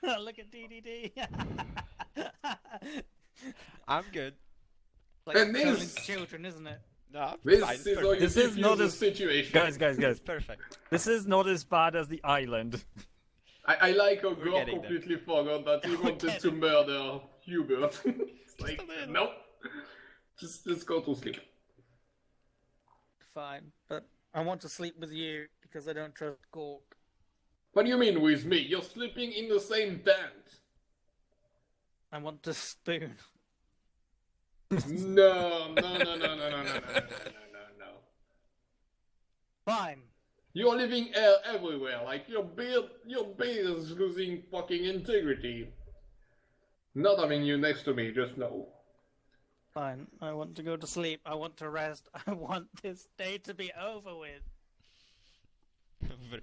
Look at D.D.D. I'm good. Like And controlling this- children, isn't it? No, I'm fine, This it's is how perfect. you This is defuse not a as- situation. Guys, It's perfect. this is not as bad as the island. I like how We're Gore getting there. completely forgot that he wanted to murder Hubert. It's like, a little. nope. Just go to sleep. Fine, but I want to sleep with you because I don't trust Gork. What do you mean with me? You're sleeping in the same tent. I want to spoon. No. Fine. You're leaving air everywhere, like your beard is losing fucking integrity. Not having you next to me, just know. Fine. I want to go to sleep. I want to rest. I want this day to be over with.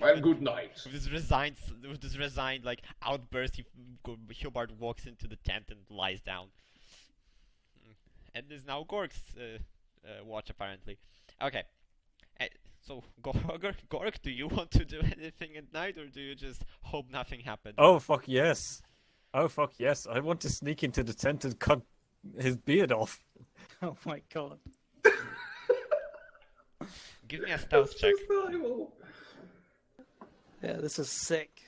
Well, good night. With this resigned like outburst, Hubert walks into the tent and lies down. And is now Gork's watch apparently. Okay. So Gork, do you want to do anything at night, or do you just hope nothing happens? Oh fuck yes! Oh fuck yes! I want to sneak into the tent and cut his beard off. Oh my god. Give me a stealth check. Yeah, this is sick.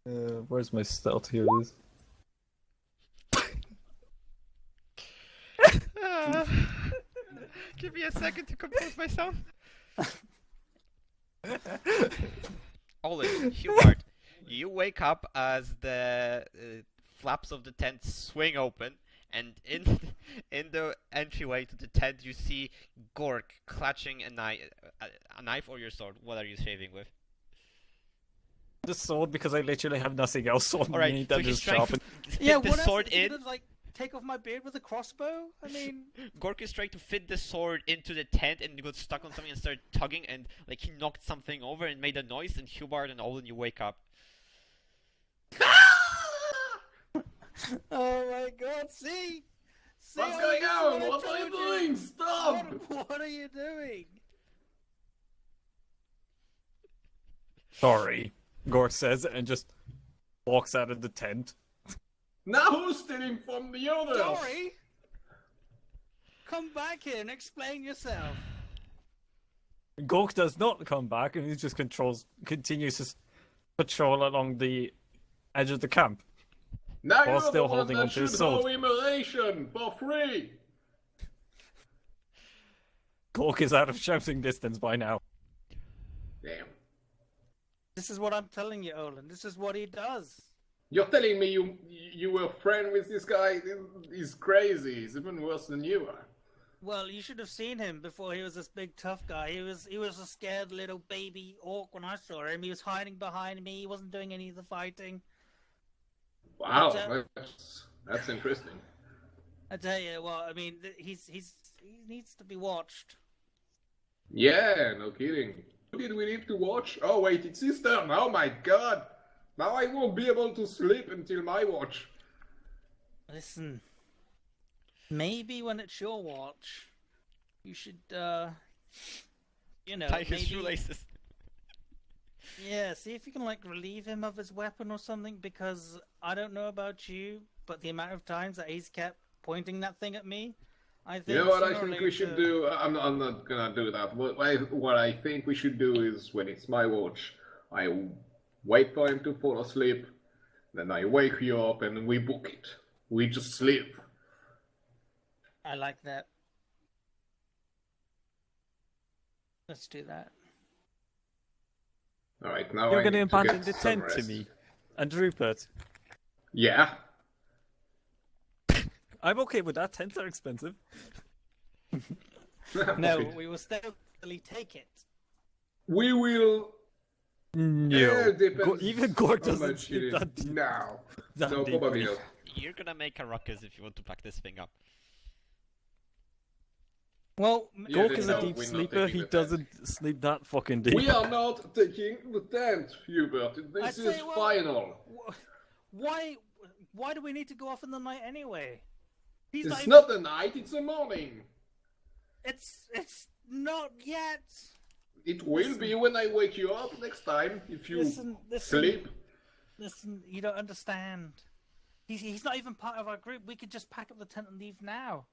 Where's my stealth? Here it is. Give me a second to compose myself. Olin, Hubert, you wake up as the flaps of the tent swing open, and in the entryway to the tent you see Gork clutching a knife or your sword. What are you shaving with? The sword, because I literally have nothing else on Alright, me so that he's is trying sharp. to fit Yeah, the what else sword is he in. gonna, like, take off my beard with a crossbow? I mean... Gork is trying to fit the sword into the tent and got stuck on something and started tugging, and like he knocked something over and made a noise, and Hubert and Olin, you wake up. Oh my god, see? What's I going told on? What are you doing? Stop! What are you doing? Sorry, Gork says, and just walks out of the tent. Now who's stealing from the others? Sorry? Come back here and explain yourself. Gork does not come back, and he just continues his patrol along the edge of the camp. Now While you're still the one holding that onto his should sword. hold him a ration for free. Gork is out of shouting distance by now. Damn. This is what I'm telling you, Olin. This is what he does. You're telling me you were friend with this guy? He's crazy. He's even worse than you are. Well, you should have seen him before he was this big tough guy. He was a scared little baby orc when I saw him. He was hiding behind me. He wasn't doing any of the fighting. Wow, that's interesting. I tell you what, I mean, he needs to be watched. Yeah, no kidding. Who did we need to watch? Oh wait, it's his turn. Oh my god. Now I won't be able to sleep until my watch. Listen, maybe when it's your watch, you should, you know, Tie his maybe... shoelaces. Yeah, see if you can, like, relieve him of his weapon or something, because I don't know about you, but the amount of times that he's kept pointing that thing at me, I think... You know what I sooner or think we should later- do? I'm not gonna do that. What I think we should do is, when it's my watch, I wait for him to fall asleep, then I wake you up and we book it. We just sleep. I like that. Let's do that. Alright, now You're I going to need abandon get the some tent to rest. me. And Rupert. Yeah. I'm okay with that. Tents are expensive. No, Okay. we will stealthily take it. We will. No. Yeah, depends Even Gork how doesn't much sleep it is. that deep. No. That No, deeply. probably not. You're gonna make a ruckus if you want to pack this thing up. Well, Yeah, Gork then is no, a deep we're not sleeper. taking He the tent. doesn't sleep that fucking deep. We are not taking the tent, Hubert. This I is say, well- final. why do we need to go off in the night anyway? He's It's even- not the night, it's the morning. It's not yet. It will be when I wake you up next time, if you Listen. sleep. Listen, you don't understand. He's not even part of our group. We could just pack up the tent and leave now.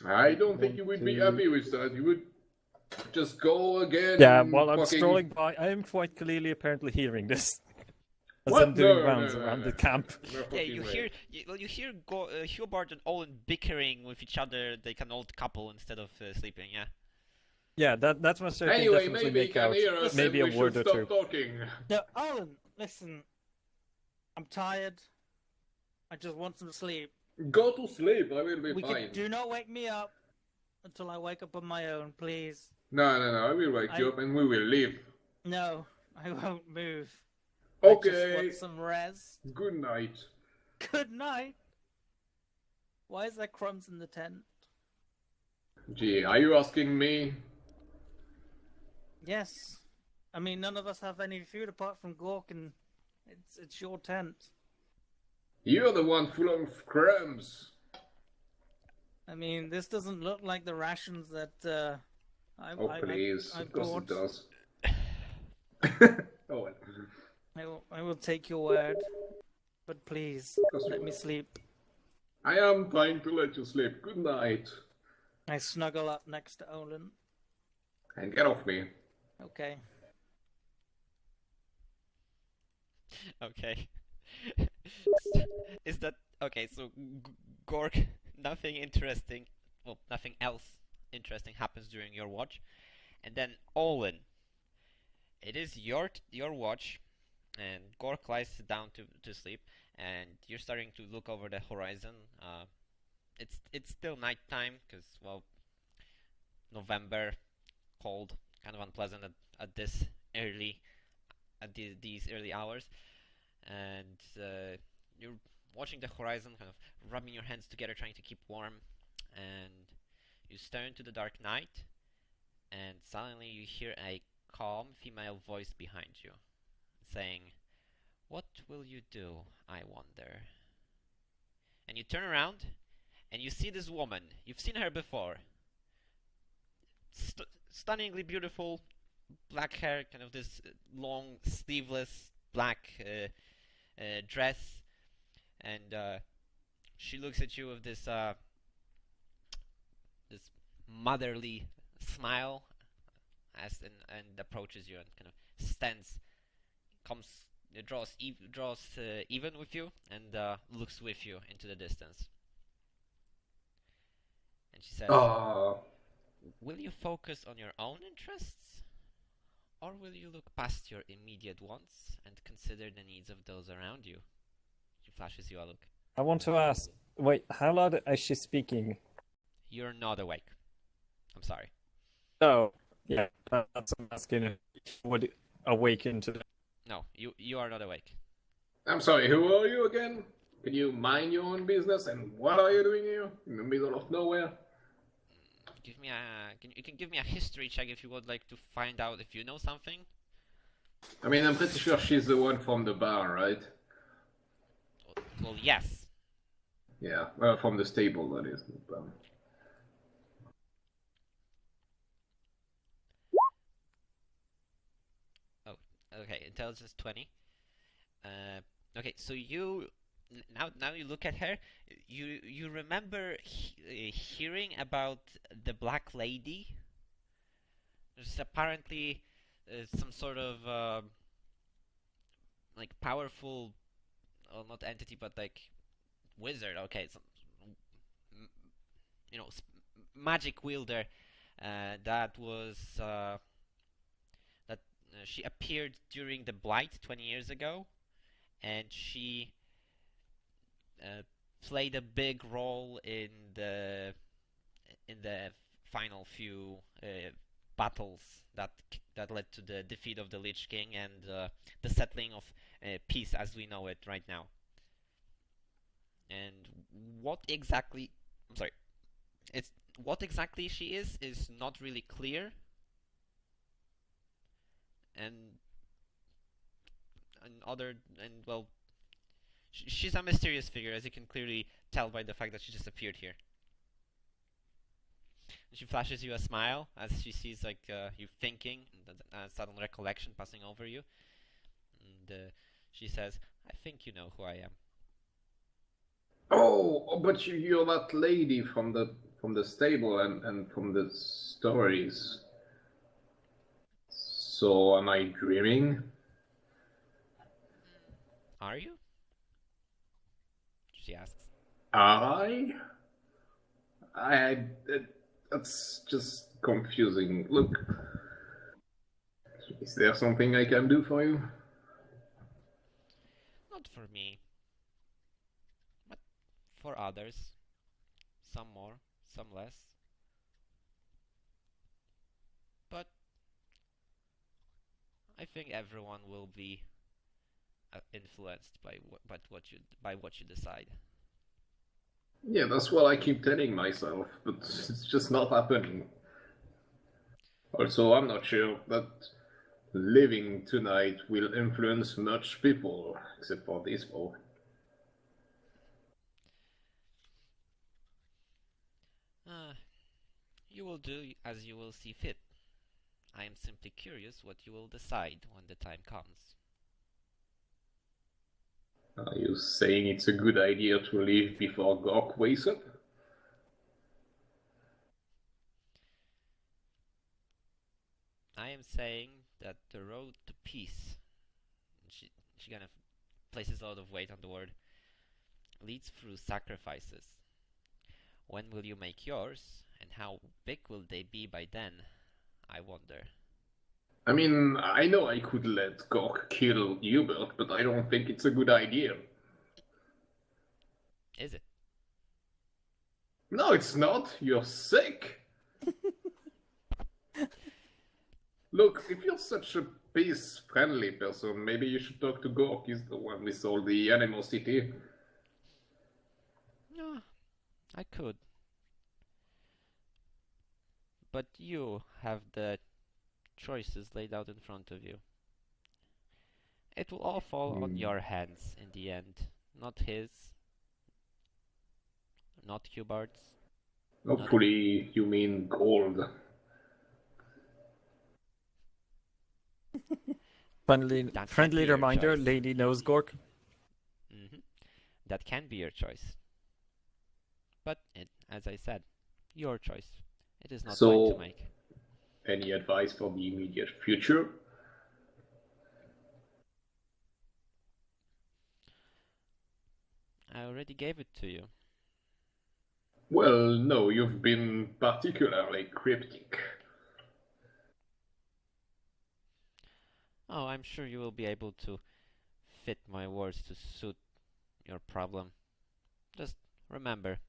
I don't think you would be happy with that. You would just go again. Yeah, while I'm fucking- strolling by, I am quite clearly apparently hearing this. As What? I'm doing No, rounds no, around no, the no. camp. No Yeah, fucking you way. hear Hubert and Olin bickering with each other like an old couple instead of sleeping. Yeah. Yeah, that's one I can Anyway, definitely maybe you make can out. hear us. Maybe a and we word should or stop two. talking. No, Alan, listen. I'm tired. I just want some sleep. Go to sleep. I will be fine. Do not wake me up until I wake up on my own, please. No. I will wake you up and we will leave. No, I won't move. Okay. I just want some rest. Good night. Good night. Why is there crumbs in the tent? Gee, are you asking me? Yes. I mean, none of us have any food apart from Gork, and it's your tent. You're the one full of crumbs. I mean, this doesn't look like the rations that Oh, please. I Of course bought. it does. Oh, well. I will take your word, but please course you let will. me sleep. I am trying to let you sleep. Good night. I snuggle up next to Olin. And get off me. Okay. Okay. Is that okay? So Gork, nothing interesting. Well, nothing else interesting happens during your watch, and then Olin. It is your watch, and Gork lies down to sleep, and you're starting to look over the horizon. It's still nighttime because well, November, cold, kind of unpleasant at this early these early hours, and you're watching the horizon, kind of rubbing your hands together, trying to keep warm, and you stare into the dark night, and suddenly you hear a calm female voice behind you, saying, "What will you do, I wonder?" And you turn around, and you see this woman. You've seen her before. Stunningly beautiful, black hair, kind of this long sleeveless black dress, and she looks at you with this this motherly smile and approaches you and kind of stands, draws even with you and looks with you into the distance. And she says, "Will you focus on your own interests, or will you look past your immediate wants and consider the needs of those around you?" She flashes you a look. I want to ask, wait, how loud is she speaking? You're not awake. I'm sorry. Oh, yeah, that's what I'm asking. If she would awaken to the... No, you are not awake. I'm sorry, who are you again? Can you mind your own business? And what are you doing here? In the middle of nowhere? Give me you can give me a history check if you would like to find out if you know something. I mean, I'm pretty sure she's the one from the bar, right? Well, yes. Yeah, well, from the stable, that is. Oh, okay. Intelligence 20. Okay, so now you look at her. You remember hearing about the Black Lady? There's apparently some sort of like powerful, well, not entity, but like wizard. Okay, some magic wielder that was she appeared during the Blight 20 years ago, and she played a big role in the final few battles that led to the defeat of the Lich King and the settling of peace as we know it right now. And what exactly she is not really clear. Well, she's a mysterious figure, as you can clearly tell by the fact that she just appeared here. She flashes you a smile as she sees like you thinking, and a sudden recollection passing over you. she says, "I think you know who I am." Oh, but you're that lady from the stable and from the stories. So am I dreaming? Are you? She asks. I? I that's just confusing. Look, is there something I can do for you? Not for me, but for others. Some more, some less. But I think everyone will be influenced by what you decide. Yeah, that's what I keep telling myself, but it's just not happening. Also, I'm not sure that living tonight will influence much people, except for these four. You will do as you will see fit. I am simply curious what you will decide when the time comes. Are you saying it's a good idea to leave before Gork wakes up? I am saying that the road to peace, she kind of places a lot of weight on the word, leads through sacrifices. When will you make yours, and how big will they be by then? I wonder. I mean, I know I could let Gork kill Hubert, but I don't think it's a good idea. Is it? No, it's not. You're sick. Look, if you're such a peace-friendly person, maybe you should talk to Gork. He's the one with all the animosity. No, I could. But you have the choices laid out in front of you. It will all fall on your hands in the end. Not his. Not Hubert's. Hopefully, you mean gold. Friendly your reminder, choice. lady knows Gork. That can be your choice. But, as I said, your choice. It is not mine to make. Any advice for the immediate future? I already gave it to you. Well, no, you've been particularly cryptic. Oh, I'm sure you will be able to fit my words to suit your problem. Just remember,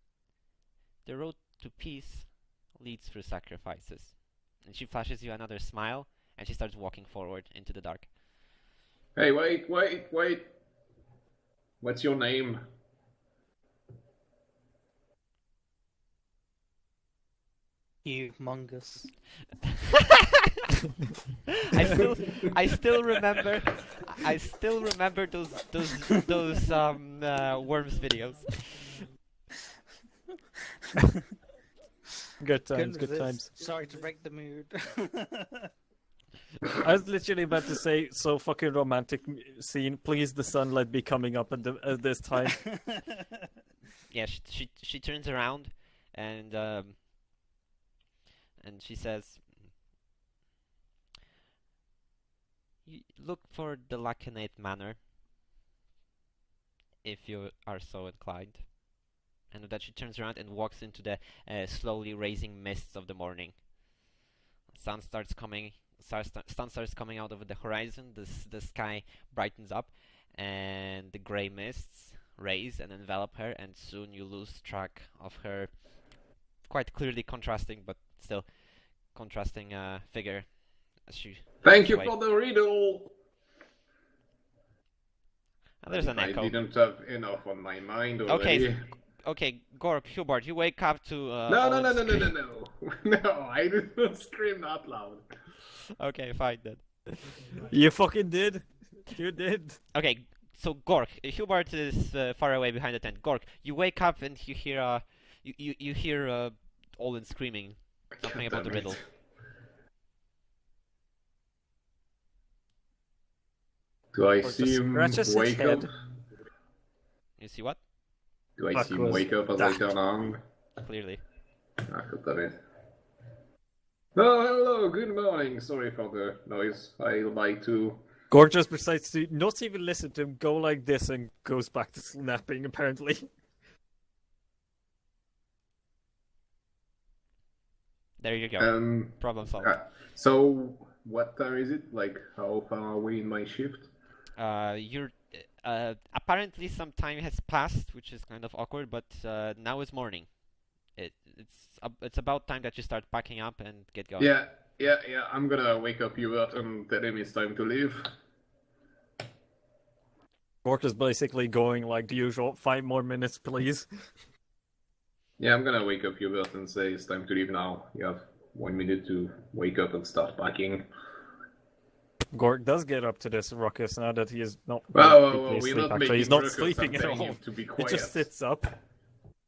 the road to peace leads through sacrifices. And she flashes you another smile, and she starts walking forward into the dark. Hey, wait. What's your name? Humongous. I still remember those worms videos. Good times, Couldn't good resist. times. Sorry to break the mood. I was literally about to say, so fucking romantic scene. Please, the sunlight be coming up at this time. Yeah, she turns around and she says, "You look for the Lacanate Manor, if you are so inclined." And with that, she turns around and walks into the slowly raising mists of the morning. Sun starts coming out over the horizon. The sky brightens up, and the gray mists raise and envelop her. And soon you lose track of her quite clearly contrasting, but still contrasting figure. As she Thank you away. for the riddle. There's an echo. I didn't have enough on my mind already. Okay, Gork, Hubert, you wake up to. No, I didn't scream that loud. Okay, fine then. You fucking did. You did. Okay, so Gork, Hubert is far away behind the tent. Gork, you wake up and you hear you hear Olin screaming something about the riddle. Do I Or see just him scratches his wake up? head. You see what? Do I see him Backwards. wake up as I turn around? Clearly. Ah, God damn it. Oh, hello, good morning. Sorry for the noise. I like to... Gorg just decides to not even listen to him, go like this, and goes back to snapping, apparently. There you go. Problem solved. So, what time is it? Like, how far are we in my shift? You're apparently some time has passed, which is kind of awkward, but now is morning. It's about time that you start packing up and get going. Yeah. I'm gonna wake up Hubert and tell him it's time to leave. Gorg is basically going like the usual, 5 more minutes, please. Yeah, I'm gonna wake up Hubert and say it's time to leave now. You have 1 minute to wake up and start packing. Gorg does get up to this ruckus now that he is not Whoa, deeply we're asleep, not actually. He's making not ruckus, sleeping I'm at telling all. him to be He quiet. just sits up.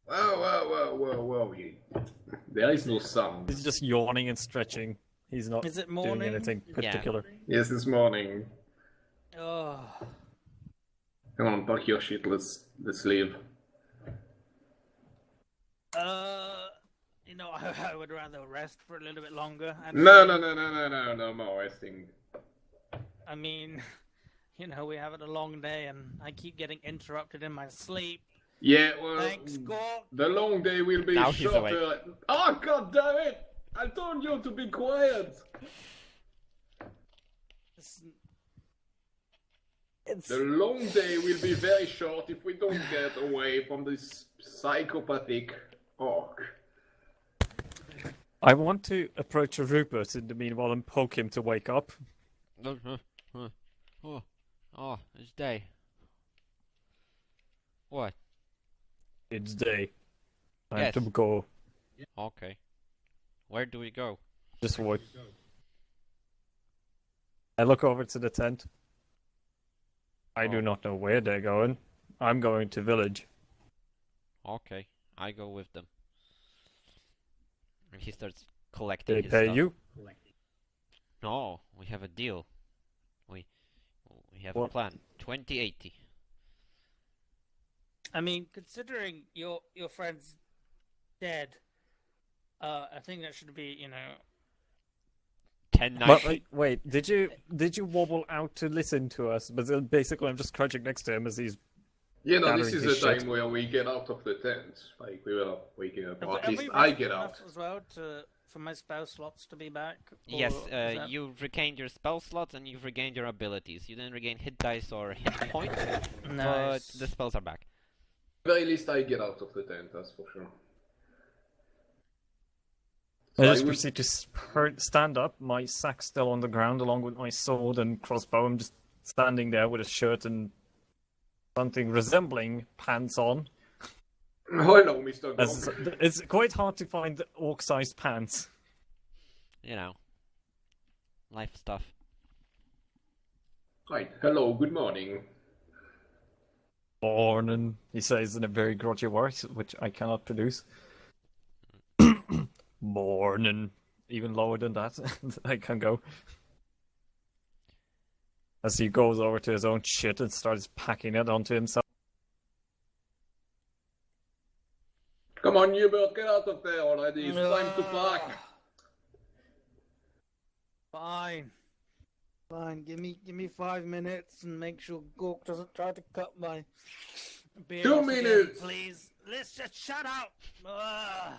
Whoa. There is no sound. He's just yawning and stretching. He's not Is it doing morning? anything particular. Yes, this morning. Oh. Come on, pack your shit, let's leave. You know, I would rather rest for a little bit longer. No more resting. I mean, you know, we have had a long day and I keep getting interrupted in my sleep. Yeah, well, Thanks, Gork. the long day will be Now he's shorter. Oh, god damn it! I told you to be quiet! The long day will be very short if we don't get away from this psychopathic orc. I want to approach Rupert in the meanwhile and poke him to wake up. Oh, it's day. What? It's day. Time Yes. to go. Okay. Where do we go? Just wait. I look over to the tent. I do not know where they're going. I'm going to village. Okay, I go with them. And he starts collecting They his pay stuff. you? No, we have a deal. We have a What? plan. 2080. I mean, considering your friend's dead, I think that should be, you know. 1090. Wait, did you wobble out to listen to us? But then basically, I'm just crouching next to him as he's. You know, this Gathering is his the time shit. where we get out of the tent. Like, we were waking up, or at Have least we I rested get enough out. as well for my spell slots to be back. Or Yes, is that- you've regained your spell slots and you've regained your abilities. You didn't regain hit dice or hit points, Nice. but the spells are back. At the very least, I get out of the tent, that's for sure. I So just would- proceed to stand up, my sack still on the ground, along with my sword and crossbow. I'm just standing there with a shirt and something resembling pants on. Hello, Mr. As Gronk. it's quite hard to find orc-sized pants. You know, life stuff. Right, hello, good morning. Morning, he says in a very grudgy voice, which I cannot produce. Morning, even lower than that, I can go. As he goes over to his own shit and starts packing it onto himself. Come on, Hubert, get out of there already. It's time to pack. Fine. Give me 5 minutes and make sure Gork doesn't try to cut my beard 2 off again, minutes. please. Let's just shut up. Ugh.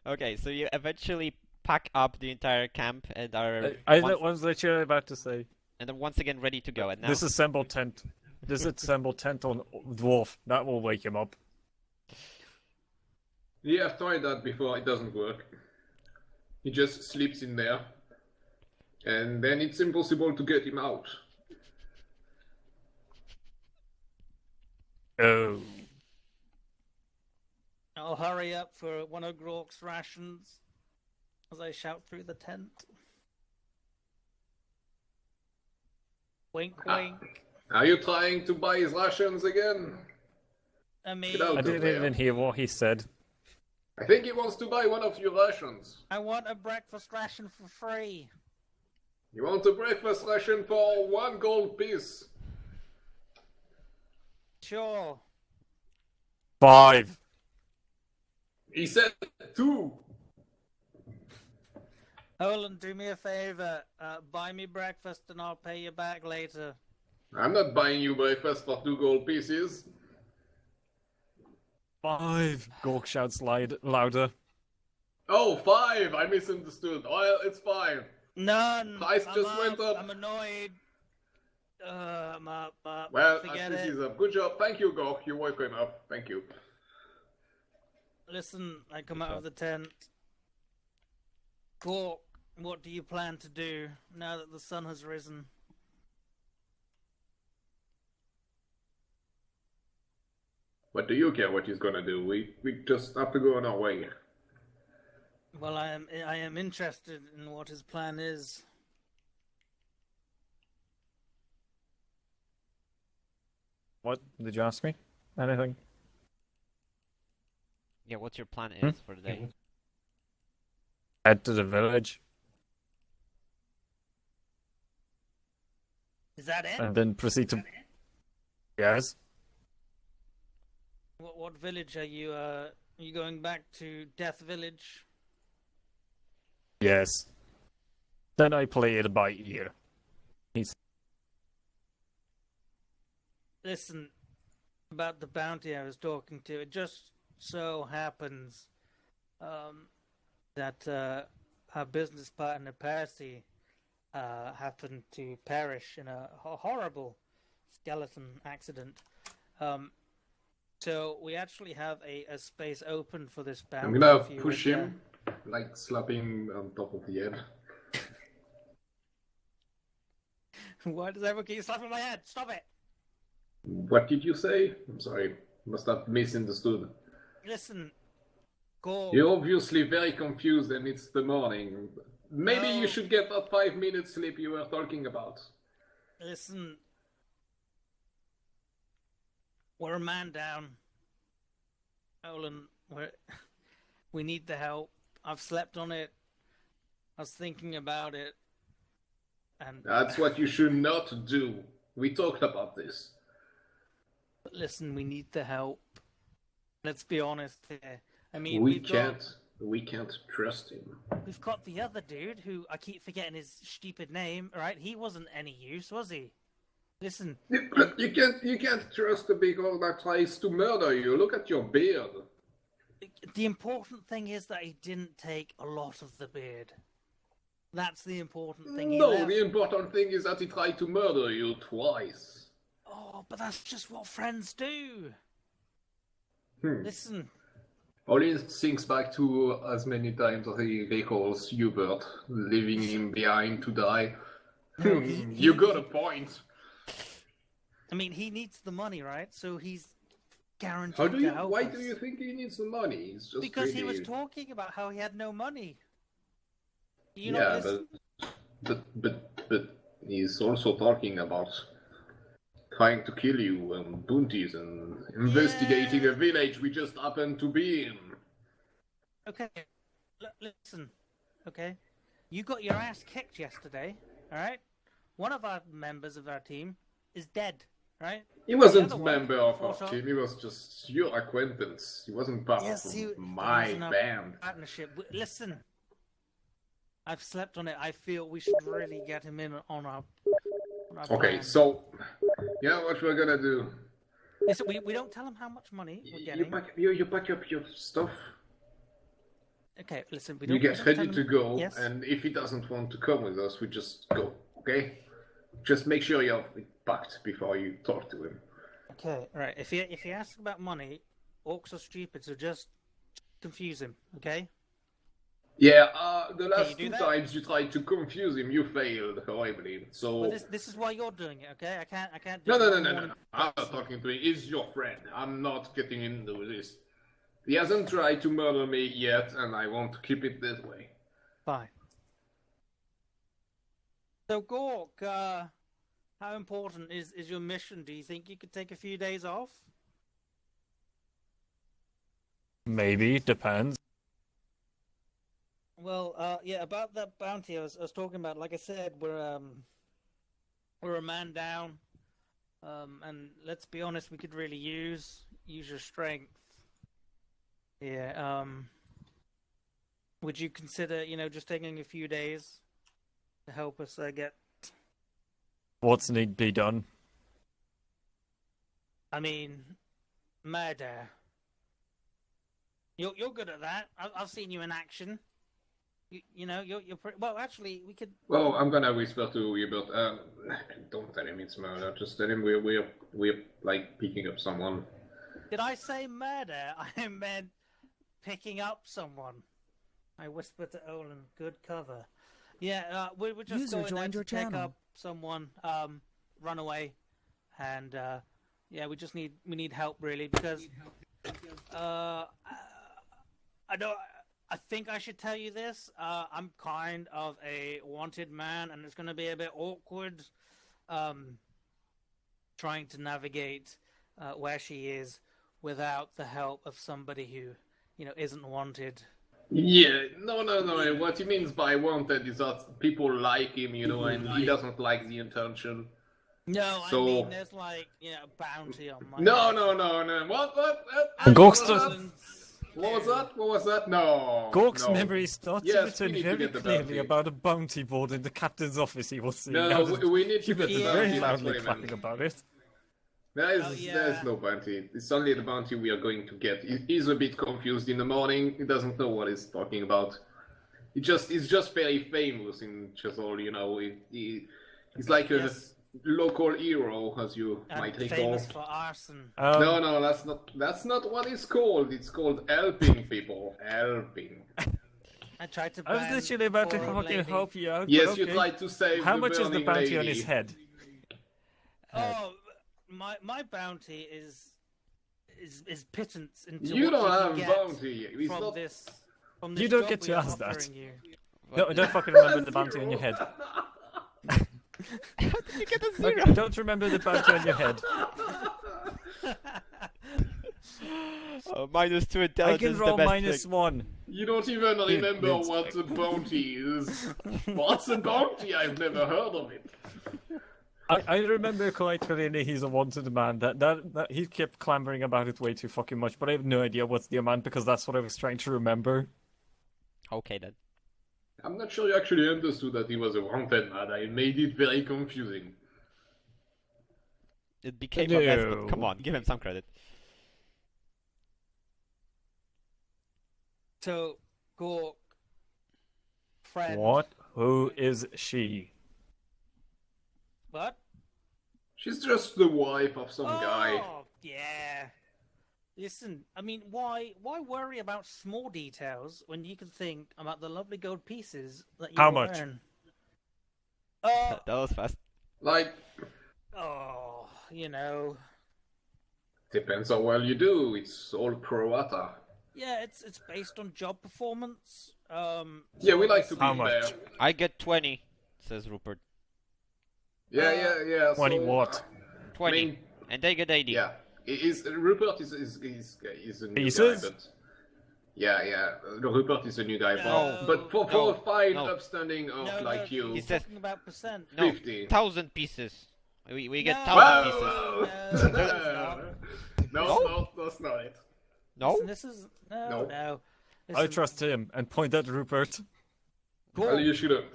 Okay, so you eventually pack up the entire camp and are I once, was literally about to say, and are once again ready to go. And now, disassemble tent. Disassemble tent on dwarf. That will wake him up. Yeah, I've tried that before, it doesn't work. He just sleeps in there. And then it's impossible to get him out. Oh. I'll hurry up for one of Gork's rations as I shout through the tent. Wink, wink. Are you trying to buy his rations again? I mean, Get out. I didn't even hear what he said. I think he wants to buy one of your rations. I want a breakfast ration for free. You want a breakfast ration for 1 gold piece? Sure. 5. He said 2. Roland, do me a favor. Buy me breakfast and I'll pay you back later. I'm not buying you breakfast for 2 gold pieces. 5. Gork shouts louder. Oh, 5! I misunderstood. Oh, it's 5. None. Price I'm just went up. I'm annoyed. I'm up. Well, Forget this it. is a good job. Thank you, Gork. You woke him up. Thank you. Listen, I come out of the tent. Gork, what do you plan to do now that the sun has risen? What do you care what he's gonna do? We just have to go on our way. Well, I am interested in what his plan is. What? Did you ask me? Anything? Yeah, what's your plan is for the day? Head to the village Is that it? and then proceed to... Yes? What village are you? Are you going back to Death Village? Yes. Then I play it by ear. Listen, about the bounty I was talking to, it just so happens that our business partner Percy happened to perish in a horrible skeleton accident. So we actually have a space open for this bounty. I'm gonna if you push would, him, like slapping on top of the head. Why does everyone keep slapping my head? Stop it! What did you say? I'm sorry. Must have misunderstood. Listen, go. You're obviously very confused and it's the morning. Maybe No. you should get that 5 minutes sleep you were talking about. Listen, we're a man down. Olin, we need the help. I've slept on it. I was thinking about it. And That's what you should not do. We talked about this. listen, we need the help. Let's be honest here. I mean, We can't trust him. we've got the other dude who I keep forgetting his stupid name, right? He wasn't any use, was he? Listen, You can't trust the big old that tries to murder you. Look at your beard. the important thing is that he didn't take a lot of the beard. That's the important thing. He No, left. the important thing is that he tried to murder you twice. Oh, but that's just what friends do. Listen, Olin thinks back to as many times as he recalls Hubert leaving him behind to die. No, You got a point. I mean, he needs the money, right? So he's guaranteed How do you? to help Why us. do you think he needs the money? He's just Because he was really- talking about how he had no money. You know, Yeah, listen, but he's also talking about trying to kill you and bounties and investigating a village we just happen to be in. okay, listen, okay? You got your ass kicked yesterday, alright? One of our members of our team is dead, right? He wasn't The a other one member of fought our off- team, he was just your acquaintance. He wasn't part Yes, of he my was in a band. partnership. Listen, I've slept on it. I feel we should really get him in on our Okay, plan. so, you know what we're gonna do? Listen, we don't tell him how much money we're You getting. pack up your stuff, Okay, listen, we you don't. get we don't ready tell to him- go, Yes. and if he doesn't want to come with us, we just go, okay? Just make sure you're packed before you talk to him. Okay, right. If he asks about money, orcs are stupid, so just confuse him. Okay. Yeah, the you last do two that? times you tried to confuse him, you failed horribly. So Well, this is why you're doing it. Okay. I can't. Do no. one more I'm not talking to him. He's your friend. I'm not getting into this. He hasn't tried to murder me yet, and I want to keep it this way. Fine. So Gork, how important is your mission? Do you think you could take a few days off? Maybe, depends. Well, yeah, about that bounty I was talking about. Like I said, we're a man down, and let's be honest, we could really use your strength. Yeah. Would you consider, just taking a few days to help us get? What's need be done? I mean, murder. You're good at that. I've seen you in action. You're pretty well. Actually, we could. Well, I'm gonna whisper to Hubert. Don't tell him it's murder. Just tell him we're like picking up someone. Did I say murder? I meant picking up someone. I whispered to Olin. Good cover. Yeah, we were just User going there joined to your pick channel. up someone. Run away, and yeah, we need help really because I think I should tell you this. I'm kind of a wanted man, and it's going to be a bit awkward trying to navigate where she is without the help of somebody who, isn't wanted. Yeah, no. What he means by wanted is that people like him, and he doesn't like the intention. No, So- I mean there's like, a bounty on my No. head. What? Gork's What was that? No. Gork's no. memory starts Yes, to we return need to very get the clearly bounty. about a bounty board in the captain's office he was seeing. No, we need to Hubert get is the Yeah. very bounty. That's loudly what I clapping meant. about it. There's yeah. no bounty. It's only the bounty we are going to get. He's a bit confused in the morning. He doesn't know what he's talking about. He's just very famous in Chazol, he's like a Yes. local hero, as you And might recall. famous for arson. No, that's not what it's called. It's called helping people. Helping. I tried to I was ban literally about to poor old fucking lady. help you out. Yes, but you okay. tried to save How the much is the burning bounty on lady. his head? Oh, my bounty is pittance until You what don't can have get bounty. It's from not. this. From You this don't job get to we are ask that. offering you. No, I don't fucking remember the bounty on your head. You get a Okay, zero. I don't remember the bounty on your head. -2 I intelligence. can roll domestic. -1. You don't even remember Mid- what a bounty is. What's a bounty? I've never heard of it. I remember quite clearly he's a wanted man. That he kept clamoring about it way too fucking much, but I have no idea what's the amount because that's what I was trying to remember. Okay then. I'm not sure you actually understood that he was a wanted man. I made it very confusing. It became a mess, No. but come on, give him some credit. So, Gork, friend. What? Who is she? What? She's just the wife of some guy. Oh, yeah. Listen, I mean, why worry about small details when you can think about the lovely gold pieces that you How will much? earn? That was fast. Like, Oh, depends how well you do. It's all pro rata. yeah, it's based on job performance. Yeah, we like to be How fair. much? I get 20, says Rupert. Yeah. 20 so, what? 20. I mean, And they get 80. yeah. Rupert is a new Pieces? guy, but yeah. Rupert is a new guy, No. but for No. a fine, No. upstanding orc No, like you, He he's says- talking about percent. No, 50. 1,000 pieces. We get No. 1,000 pieces. Whoa! No, That's not it. No? Listen, this is No. no. I Listen, trust him and point at Rupert. Well, Gork, you shouldn't.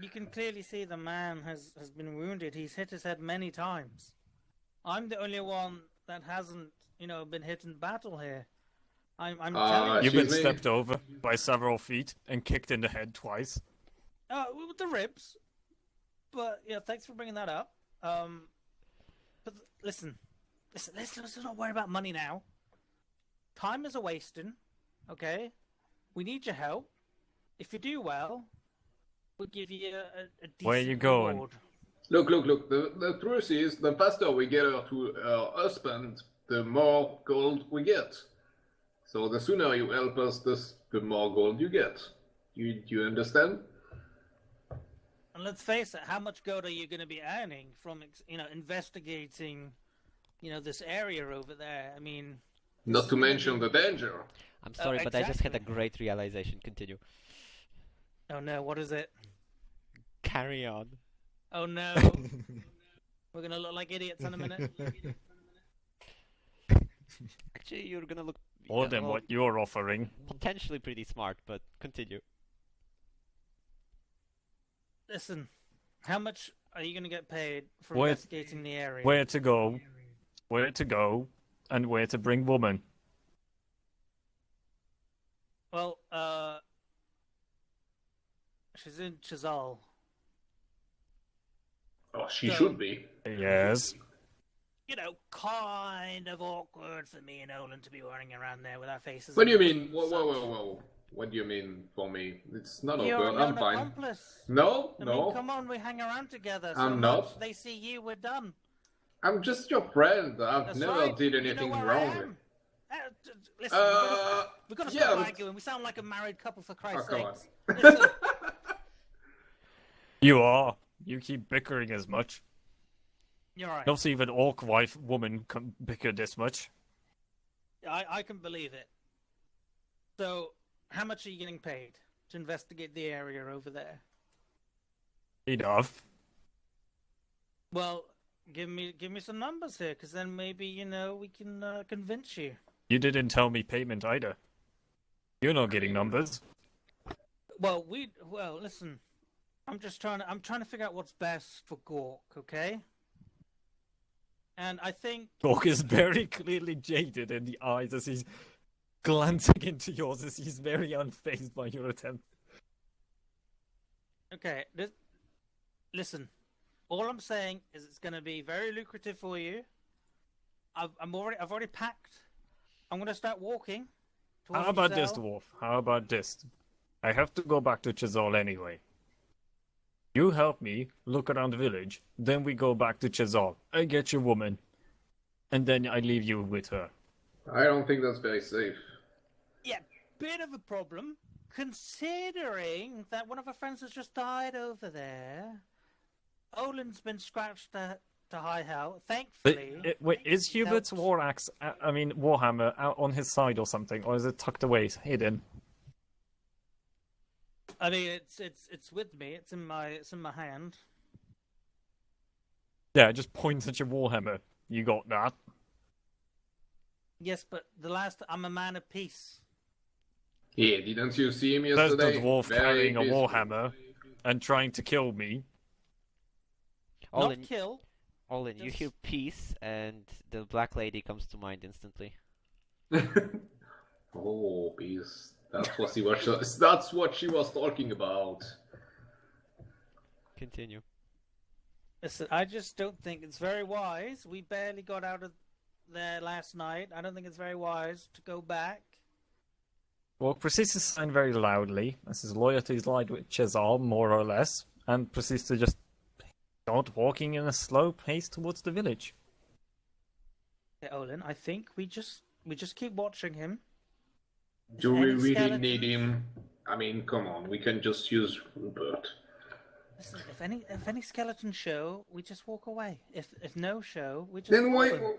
you can clearly see the man has been wounded. He's hit his head many times. I'm the only one that hasn't, been hit in battle here. I'm telling you. You've been Excuse me? stepped over by several feet and kicked in the head twice. With the ribs. But yeah, thanks for bringing that up. But listen, let's not worry about money now. Time is a wasting. Okay, we need your help. If you do well, we'll give you a decent Where you going? reward. Look. The truth is, the faster we get her to her husband, the more gold we get. So the sooner you help us, the more gold you get. You understand? And let's face it, how much gold are you going to be earning from, investigating, this area over there? I mean, Not to mention the danger. I'm sorry, but I just had a exactly. great realization. Continue. Oh no, what is it? Carry on. Oh no. We're gonna look like idiots in a minute. Actually, you're gonna look More than well, what you're offering. potentially pretty smart, but continue. Listen, how much are you gonna get paid for Where- investigating the area? Where to go, and where to bring woman. Well, she's in Chazal. Oh, she So- should be. Yes. You know, kind of awkward for me and Olin to be running around there with our faces. What do you on mean? and Whoa, whoa, such. whoa, whoa. What do you mean for me? It's not You're awkward. an I'm fine. accomplice. No, I no. mean, come on, we hang around together so I'm much. not. They see you, we're done. I'm just your friend. I've That's never right. did You know anything where I wrong. am. Listen, we've got to yeah, stop but- arguing. We sound like a married couple, for Oh, Christ's come on. sakes. Listen, You are. You keep bickering as much. you're right. Not even orc wife woman can bicker this much. I can believe it. So, how much are you getting paid to investigate the area over there? Enough. Well, give me some numbers here, because then maybe we can convince you. You didn't tell me payment either. You're not getting numbers. Well, listen. I'm trying to figure out what's best for Gork, okay? And I think Gork is very clearly jaded in the eyes as he's glancing into yours as he's very unfazed by your attempt. okay, listen. All I'm saying is it's going to be very lucrative for you. I've already packed. I'm going to start walking. towards How about the this, cell. dwarf? How about this? I have to go back to Chazal anyway. You help me look around the village, then we go back to Chazal. I get your woman, and then I leave you with her. I don't think that's very safe. Yeah, bit of a problem, considering that one of our friends has just died over there. Olin's been scratched to high hell. Thankfully, Wait, is Hubert's helps. war axe, Warhammer, out on his side or something, or is it tucked away, hidden? I mean, it's with me. It's in my hand. Yeah, just point at your Warhammer. You got that. Yes, but I'm a man of peace. Yeah, didn't you see him There's the yesterday? dwarf Very carrying a peaceful. Warhammer and trying to kill me. Olin, Not kill. Olin, you just- hear peace, and the black lady comes to mind instantly. Oh, peace. That's what she was talking about. Continue. Listen, I just don't think it's very wise. We barely got out of there last night. I don't think it's very wise to go back. Well, proceeds to sign very loudly, as his loyalty is lied with Chazal, more or less, and proceeds to just start walking in a slow pace towards the village. Okay, Olin, I think we just keep watching him. Do we Any really skeletons? need him? I mean, come on, we can just use Rupert. Listen, if any skeletons show, we just walk away. If no show, we just Then why? follow.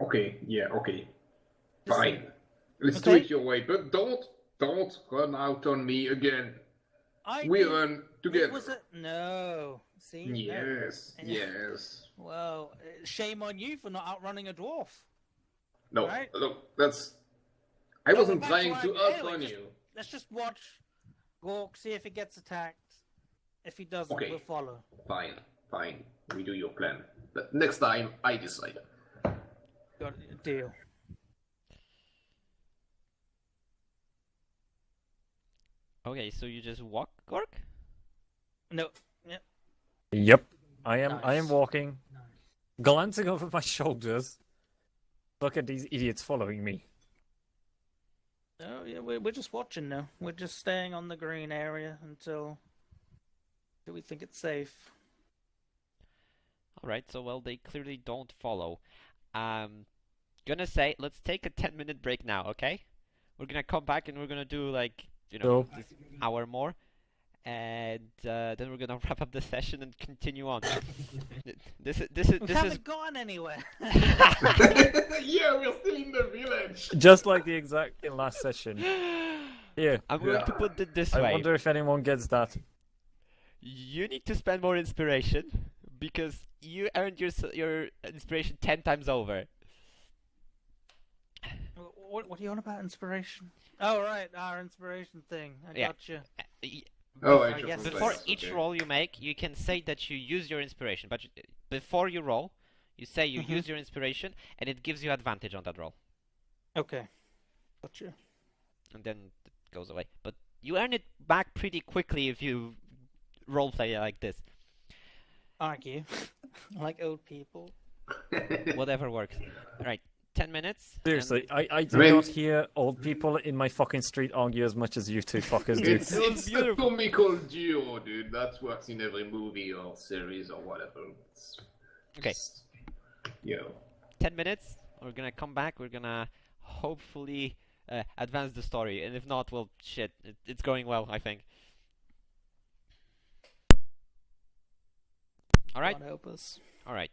Okay, yeah, okay, Listen, fine. Let's do okay. it your way, but don't run out on me again. I We did- run together. No. See? No. Yes, yes. Well, shame on you for not outrunning a dwarf. No, Right. look, that's. I No, wasn't back trying our- to anyway, outrun just- you. Let's just watch Gork, see if he gets attacked. If he doesn't, Okay. we'll follow. Fine. We do your plan. But next time, I decide. Got a deal. Okay, so you just walk, Gork? No. Yep. Yep, I am Nice. walking, glancing over my shoulders. Look at these idiots following me. Oh yeah, we're just watching now. We're just staying on the green area until we think it's safe. Alright, so well, they clearly don't follow. Gonna say, let's take a 10-minute break now, okay? We're gonna come back and we're gonna do like, Go. this hour more. And then we're gonna wrap up the session and continue on. This We is haven't gone anywhere. Yeah, we're still in the village. Just like the exact in last session. Yeah. I'm going to Yeah. put it this I way. wonder if anyone gets that. You need to spend more inspiration because you earned your inspiration 10 times over. What are you on about? Inspiration? Oh, right, our inspiration thing. I Yeah. gotcha. Y- Oh, I Age of guess Before Empires, each okay. roll you make, you can say that you use your inspiration, but before you roll, you say you Mhm. use your inspiration, and it gives you advantage on that roll, Okay. Gotcha. and then it goes away. But you earn it back pretty quickly if you roleplay like this. Argue. Like old people. Whatever works. Right, 10 minutes. and- Seriously, I did mean- not hear old people in my fucking street argue as much as you two fuckers do. It's, It was it's the beautiful. comical duo, dude. That works in every movie or series or whatever. It's Okay. just, you know. 10 minutes. We're gonna come back. We're gonna hopefully advance the story, and if not, well, shit, it's going well, I think. All right, God help us. all right.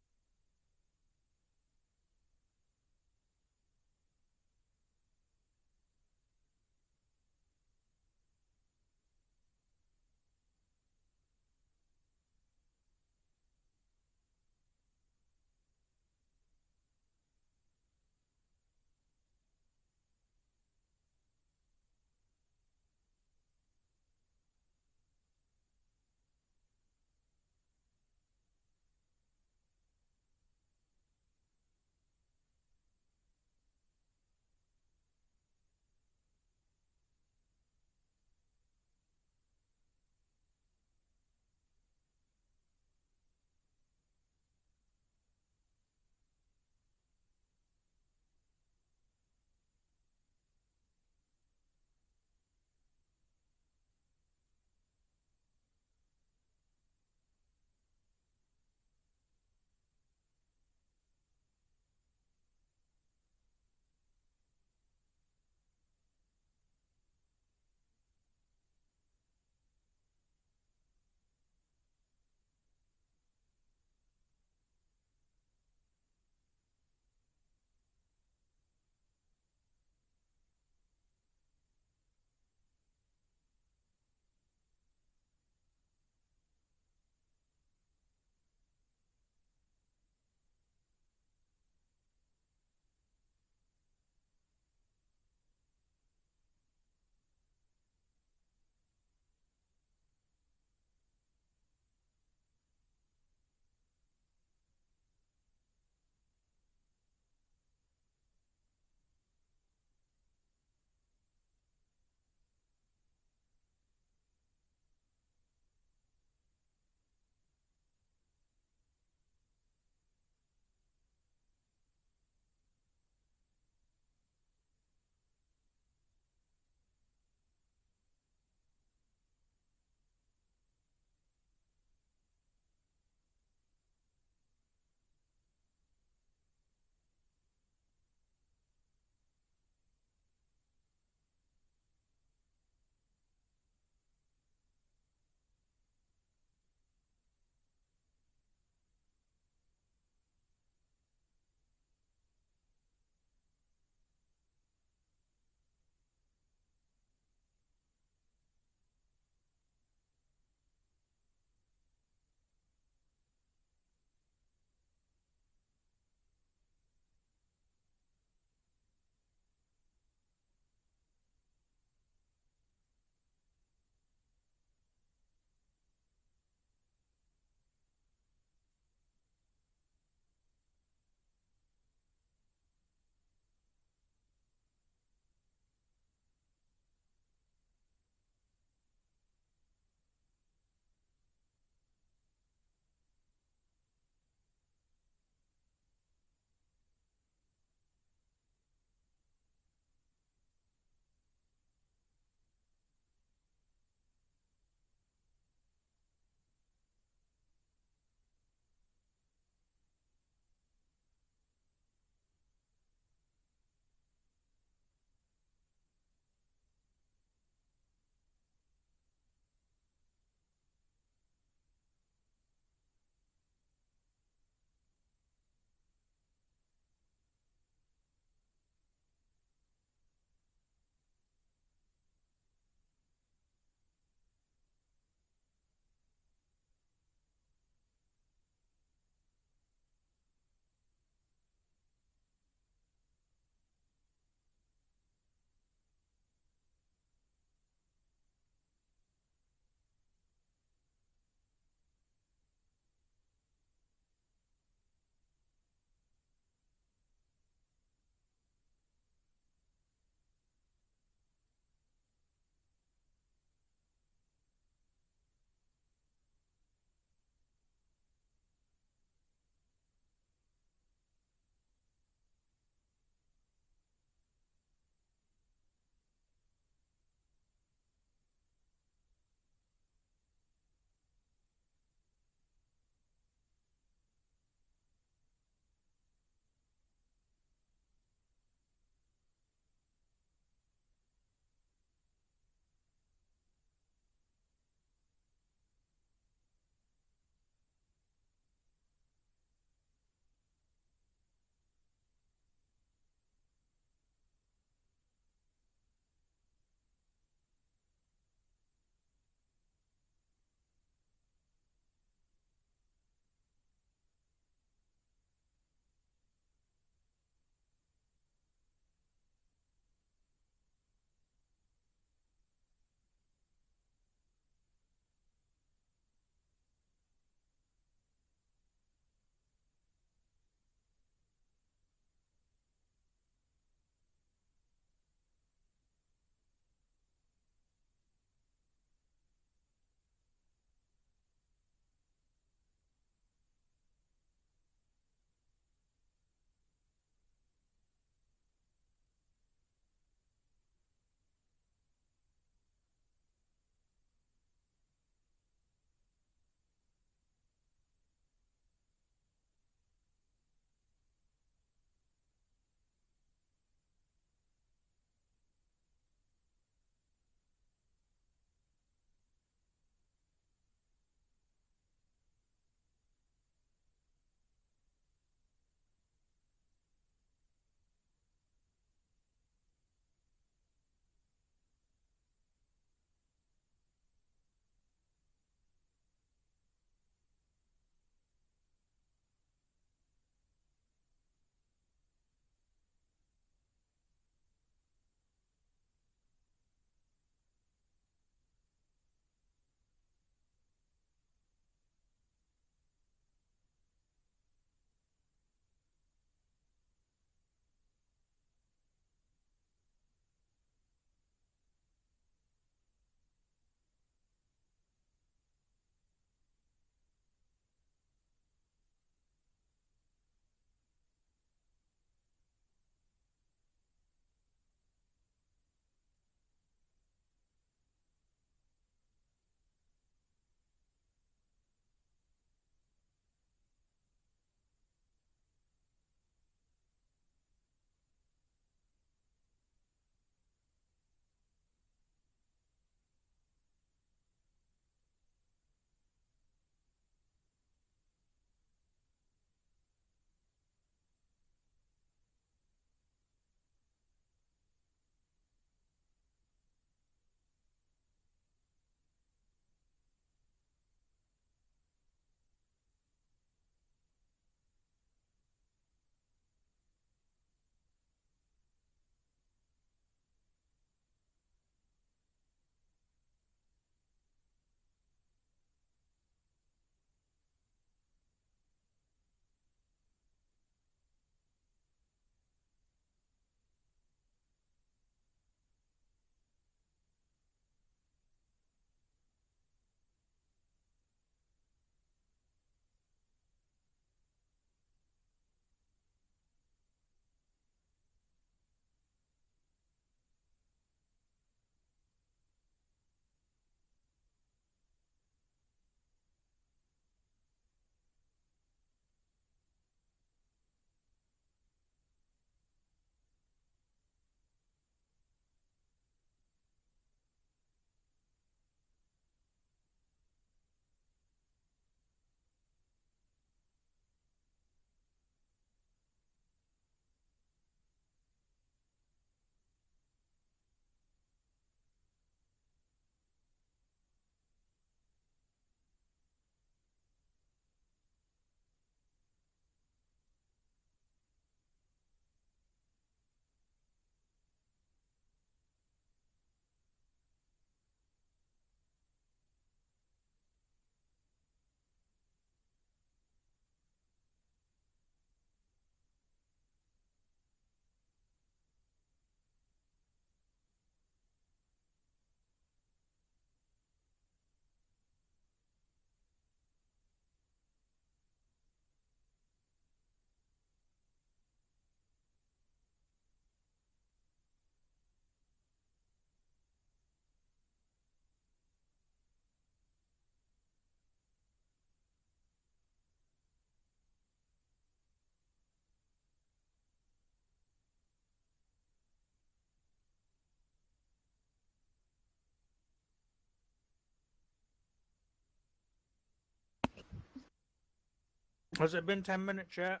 Has it been 10 minutes yet?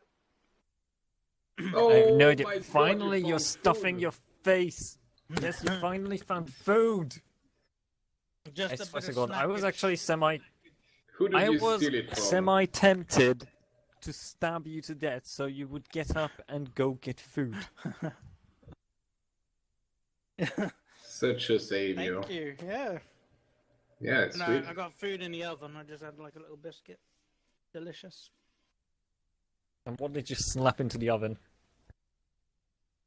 Oh, I have no my idea. God, Finally, you you're found stuffing food. your face. Yes, you finally found food. Just I a swear bit to of God, I was snackage. actually Who did I you was steal it from? semi-tempted to stab you to death so you would get up and go get food. Such a savior. Thank you. Yeah. Yeah, it's No, sweet. I got food in the oven. I just had like a little biscuit. Delicious. And what did you slap into the oven?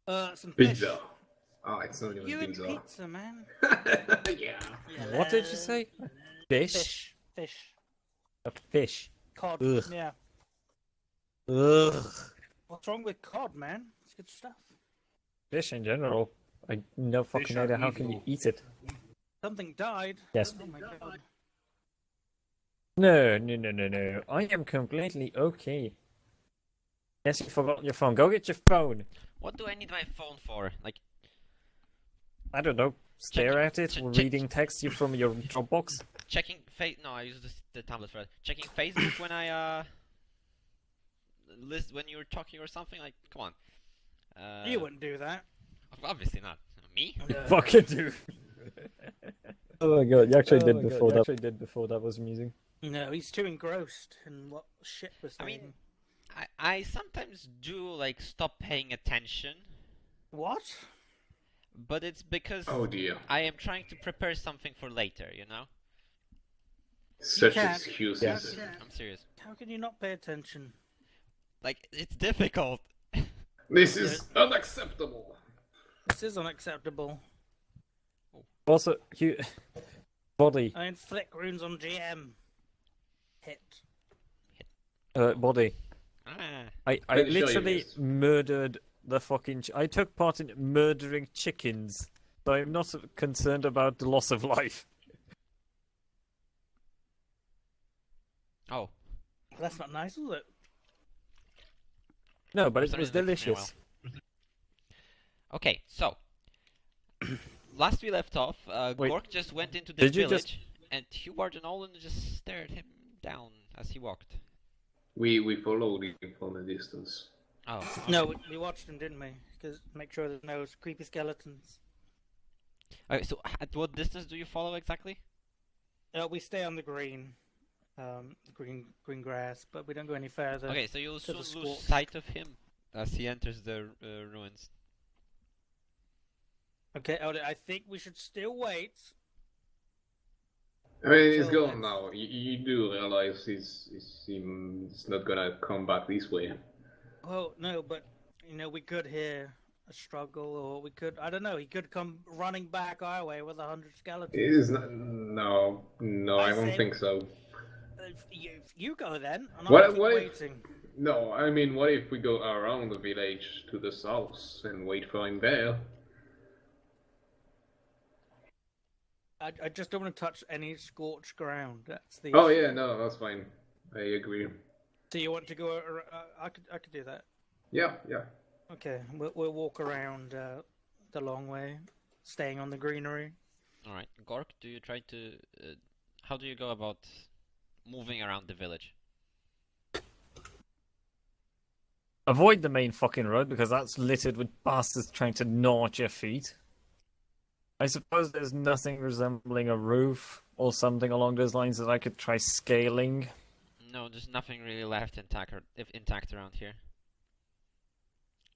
Some fish. Pizza. Oh, it's not even You and pizza. pizza, man. Yeah. What did you say? Fish? Fish. Fish. A fish. Cod. Ugh. Yeah. Ugh. What's wrong with cod, man? It's good stuff. Fish in general. I no fucking Fish are idea how can you evil. eat it. Something died. Yes. Oh my god. No. I am completely okay. Yes, you forgot your phone. Go get your phone. What do I need my phone for? Like, I don't know. Stare at it, check- reading text you from your Dropbox. checking No, I use the tablet for that. Checking Facebook when I list when you were talking or something. Like, come on. You wouldn't do that. Obviously not. Me? Fucking do. Oh my god, you actually did before that. You actually did before that was amusing. No, he's too engrossed in what shit was I saying. mean, I sometimes do like stop paying attention, What? but it's because Oh dear. I am trying to prepare something for later. You know? Such can't- excuses. Yeah. I'm serious. How can you not pay attention? Like, it's difficult. This is unacceptable. This is unacceptable. Also, you... Body. I inflict runes on GM. Hit. Body. Ah. I Pretty sure you literally missed. murdered the fucking... I took part in murdering chickens, so I'm not concerned about the loss of life. Oh. That's not nice, is it? No, but it Sorry, was yeah, delicious. Okay, so last we left off, Wait. Gork just went into the Did you village, just- and Hubert and Olin just stared him down as he walked. We followed him from a distance. Oh, okay. No, we watched him, didn't we? Because make sure there's no creepy skeletons. Okay, so at what distance do you follow exactly? We stay on the green, green grass, but we don't go any further. Okay, so you'll to soon the lose squawk. sight of him as he enters the ruins. Okay, I think we should still wait. I mean, he's Till gone then. now. You do realize he's not gonna come back this way. Well, no, but we could hear a struggle, or we could, I don't know, he could come running back our way with 100 skeletons. It is not. No, I I don't say- think so. If you go then, and What- I'll keep what if- waiting. No, I mean, what if we go around the village to the south and wait for him there? I just don't want to touch any scorched ground. That's the Oh issue. yeah, no, that's fine. I agree. So you want to go? I could do that. Yeah. Okay, we'll walk around the long way, staying on the greenery. Alright, Gork, do you try to... how do you go about moving around the village? Avoid the main fucking road, because that's littered with bastards trying to gnaw at your feet. I suppose there's nothing resembling a roof or something along those lines that I could try scaling. No, there's nothing really left intact around here.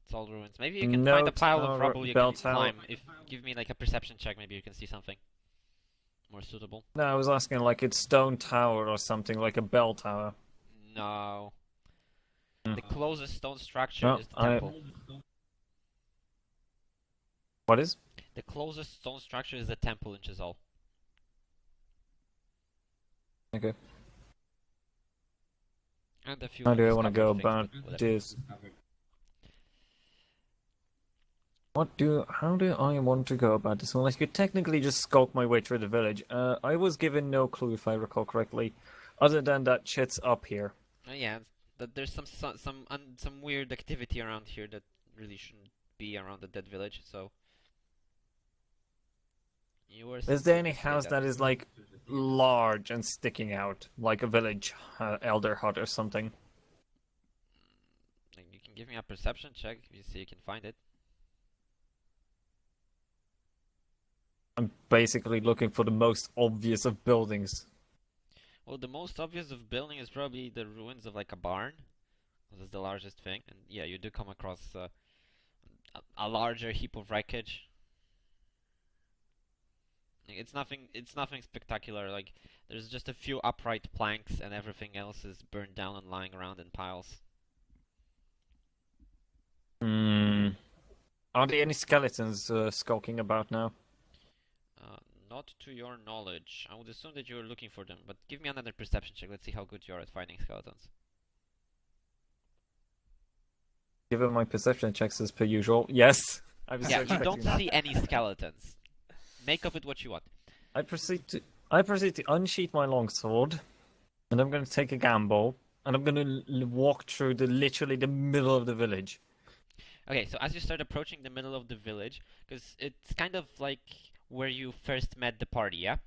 It's all ruins. Maybe you can No find a pile of tower, rubble you bell can tower. climb. Give me like a perception check, maybe you can see something more suitable. No, I was asking like a stone tower or something, like a bell tower. No. Hmm. The closest stone structure No, is the temple. What is? The closest stone structure is the temple in Chisol. Okay. And a few How do I other want to scattered go things, about but whatever. this? How do I want to go about this? Well, I could technically just skulk my way through the village. I was given no clue, if I recall correctly, other than that shit's up here. Yeah, there's some weird activity around here that really shouldn't be around the dead village. So, you were. Is there any supposed to say house that is like large and sticking out, like a village elder hut or something? can give me a perception check if you see you can find it. I'm basically looking for the most obvious of buildings. Well, the most obvious of building is probably the ruins of like a barn. That's the largest thing. And yeah, you do come across a larger heap of wreckage. It's nothing spectacular. Like, there's just a few upright planks and everything else is burned down and lying around in piles. Are there any skeletons skulking about now? Not to your knowledge. I would assume that you're looking for them, but give me another perception check. Let's see how good you are at finding skeletons. Given my perception checks as per usual, yes. I was Yeah, you expecting don't that. see any skeletons. Make of it what you want. I proceed to unsheath my longsword, and I'm going to take a gamble, and I'm going to walk through literally the middle of the village. Okay, so as you start approaching the middle of the village, because it's kind of like where you first met the party, yeah?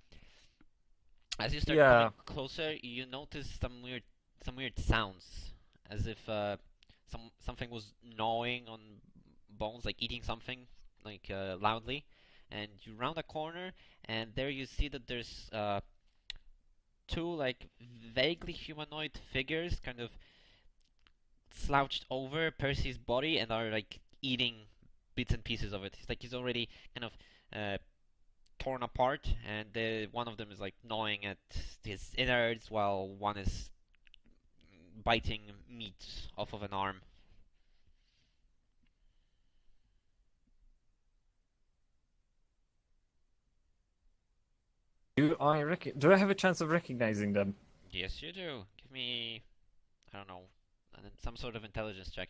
As you start coming closer, you notice some weird sounds, as if something was gnawing on bones, like eating something, like loudly. And you round a corner, and there you see that there's two like vaguely humanoid figures, kind of slouched over Percy's body, and are like eating bits and pieces of it. It's like he's already kind of torn apart, and one of them is like gnawing at his innards, while one is biting meat off of an arm. Do I have a chance of recognizing them? Yes, you do. Give me, I don't know, some sort of intelligence check.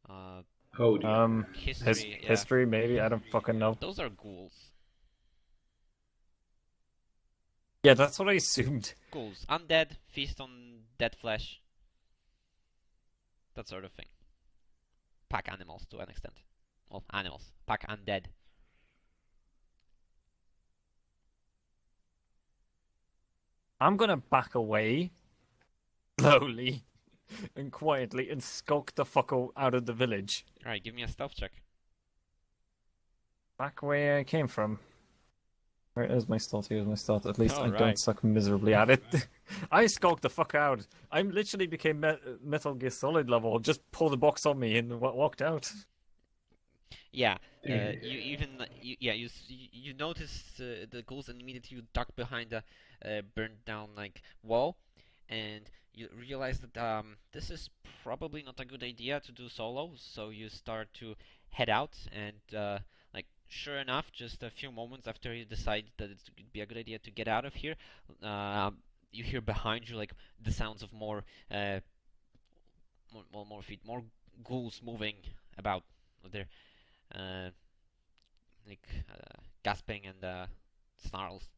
Oh dear. History. Yeah. History, maybe? I don't fucking know. Those are ghouls. Yeah, that's what I assumed. Ghouls. Undead, feast on dead flesh. That sort of thing. Pack animals to an extent. Well, animals. Pack undead. I'm gonna back away, slowly and quietly, and skulk the fuck out of the village. Alright, give me a stealth check. Back where I came from. Where is my stealth? Here's my stealth. At least I Alright. don't suck miserably at it. I skulked the fuck out. I literally became Metal Gear Solid level. Just pulled the box on me and walked out. Yeah, you notice the ghouls, and immediately you duck behind a burned down like wall, and you realize that this is probably not a good idea to do solo. So you start to head out, and like sure enough, just a few moments after you decide that it would be a good idea to get out of here, you hear behind you like the sounds of more feet, more ghouls moving about. They're gasping and snarls.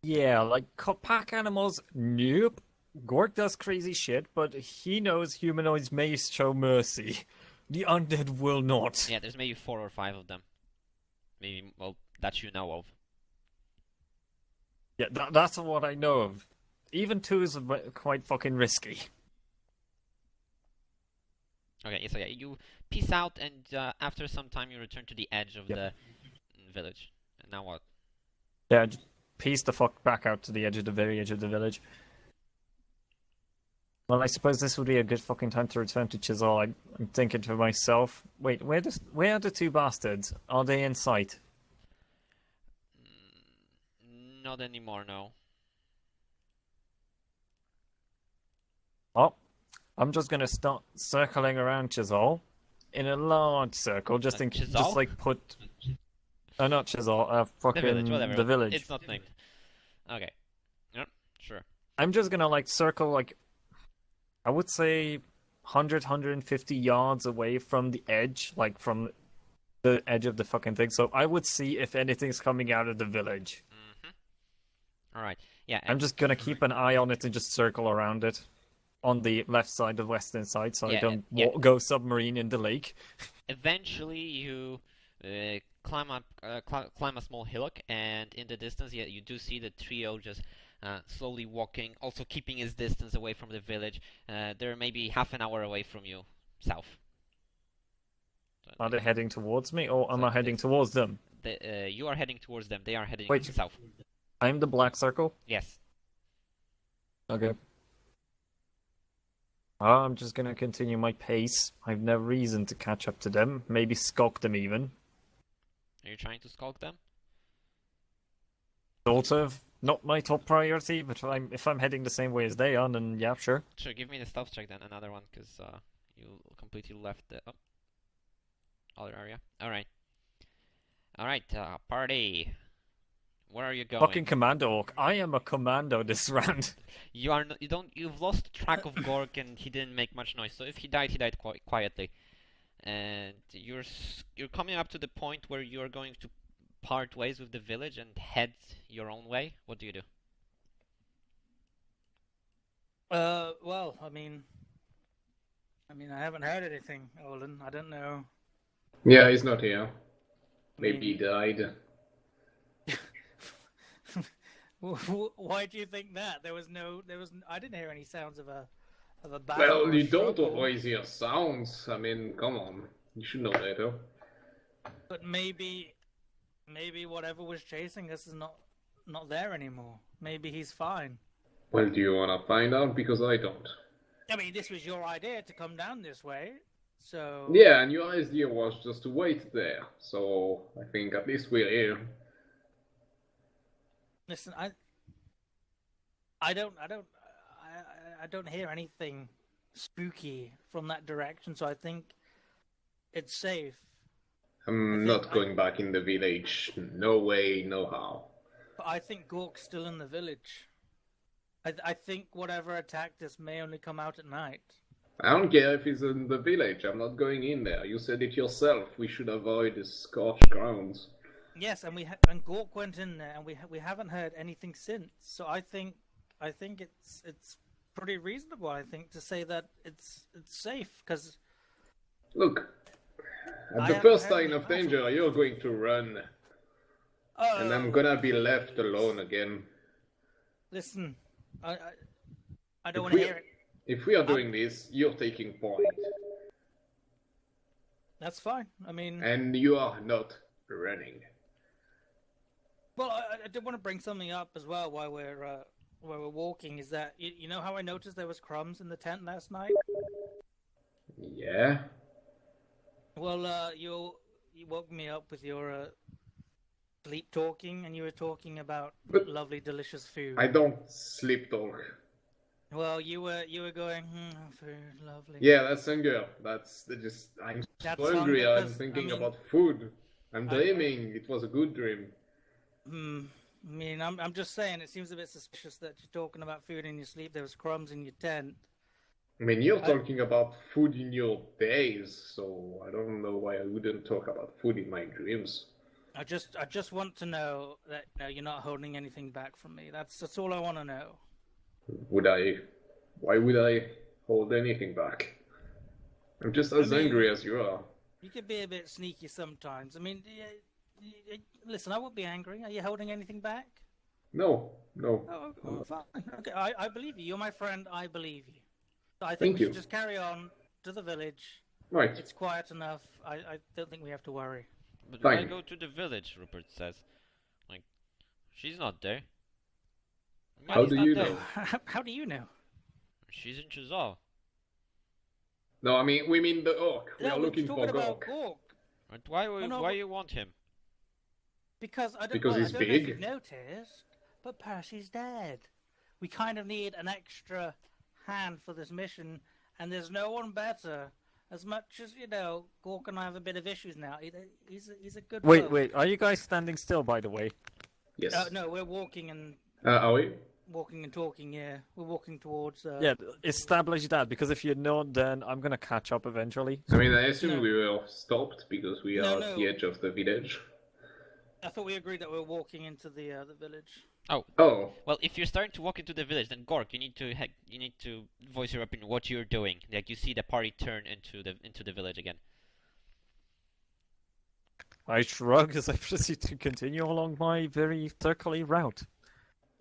Yeah, like pack animals, nope. Gork does crazy shit, but he knows humanoids may show mercy. The undead will not. Yeah, there's maybe 4 or 5 of them. Maybe, well, that you know of. Yeah, that's what I know of. Even 2 is quite fucking risky. Okay, so yeah, you peace out, and after some time you return to the edge of the village. And now what? Yeah, just peace the fuck back out to the edge of the very edge of the village. Well, I suppose this would be a good fucking time to return to Chisel. I'm thinking to myself, wait, where are the 2 bastards? Are they in sight? Not anymore, no. Oh, I'm just gonna start circling around Chisel in a large circle, just Chisel? like put. Not Chisel. Fucking The village, whatever. the village. It's not named. Okay. Yep, sure. I'm just gonna like circle like, I would say 100, 150 yards away from the edge, like from the edge of the fucking thing. So I would see if anything's coming out of the village. Alright, yeah. I'm just gonna keep an eye on it and just circle around it on the left side, the western side, so I don't go submarine in the lake. Eventually you climb a small hillock, and in the distance, you do see the trio just slowly walking, also keeping his distance away from the village. They're maybe half an hour away from you, south. So Are they heading towards me, or am So I heading it's- towards them? you are heading towards them. They are heading Wait. south. I'm the black circle? Yes. Okay. I'm just gonna continue my pace. I've no reason to catch up to them. Maybe skulk them even. Are you trying to skulk them? Sort of. Not my top priority, but if I'm heading the same way as they are, then yeah, sure. Sure, give me the stealth check then, another one, because you completely left the other area. Alright, party. Where are you going? Fucking commando orc. I am a commando this round. You've lost track of Gork and he didn't make much noise, so if he died quietly. And you're coming up to the point where you're going to part ways with the village and head your own way. What do you do? Well, I mean, I haven't heard anything, Olin. I don't know. Yeah, he's not here. Maybe he died. Why do you think that? I didn't hear any sounds of a battle. Well, or a you don't struggle. always hear sounds. I mean, come on. You should know better. But maybe whatever was chasing us is not there anymore. Maybe he's fine. Well, do you want to find out? Because I don't. I mean, this was your idea to come down this way, so Yeah, and your idea was just to wait there. So, I think at least we're here. listen, I don't hear anything spooky from that direction, so I think it's safe. I'm not going back in the village. No way, no how. But I think Gork's still in the village. I think whatever attacked us may only come out at night. I don't care if he's in the village. I'm not going in there. You said it yourself. We should avoid the scorched grounds. Yes, and and Gork went in there, and we haven't heard anything since. So I think it's pretty reasonable. I think to say that it's safe because Look, at I the haven't first heard sign any of battle. danger, you're going to run. And I'm gonna be left alone again. Listen, I don't If want to we- hear it. If we are doing this, you're taking point. That's fine. I mean, And you are not running. well, I did want to bring something up as well while we're walking. Is that you know how I noticed there was crumbs in the tent last night? Yeah? Well, you woke me up with your sleep talking, and you were talking about But- lovely, delicious food. I don't sleep talk. Well, you were going, food, lovely. Yeah, that's hunger. That's just. I'm That's so hungry. hunger, I'm 'cause, thinking I mean, about food. I'm I- dreaming. It was a good dream. I mean, I'm just saying, it seems a bit suspicious that you're talking about food in your sleep. There was crumbs in your tent. I mean, you're I- talking about food in your days, so I don't know why I wouldn't talk about food in my dreams. I just want to know that you're not holding anything back from me. That's all I want to know. Would I? Why would I hold anything back? I'm just as mean- angry as you are. You could be a bit sneaky sometimes. I mean, listen, I won't be angry. Are you holding anything back? No. Oh, fine. Okay, I believe you. You're my friend. I believe you. So I think Thank we you. should just carry on to the village. Right. It's quiet enough. I don't think we have to worry. But Fine. why go to the village, Rupert says. Like, she's not there. How He's do not you there. know? How do you know? She's in Chazal. No, I mean, we mean the orc. We No, are we're looking for talking about Gork. Gork. Right? Why no, why but- you want him? Because I don't, Because well, he's I don't know if big? you've noticed, but Percy's dead. We kind of need an extra hand for this mission, and there's no one better. As much as Gork and I have a bit of issues now. He's a good. Wait, bloke. are you guys standing still, by the way? Yes. No, we're walking and Are we? talking. Yeah, we're walking towards. Yeah, establish that, because if you're not, then I'm gonna catch up eventually. I mean, I assume No. we were stopped because we No, are at no. the edge of the village. I thought we agreed that we're walking into the village. Oh, Well, if you're starting to walk into the village, then Gork, you need to voice your opinion. What you're doing? Like you see the party turn into the village again. I shrug as I proceed to continue along my very circular route.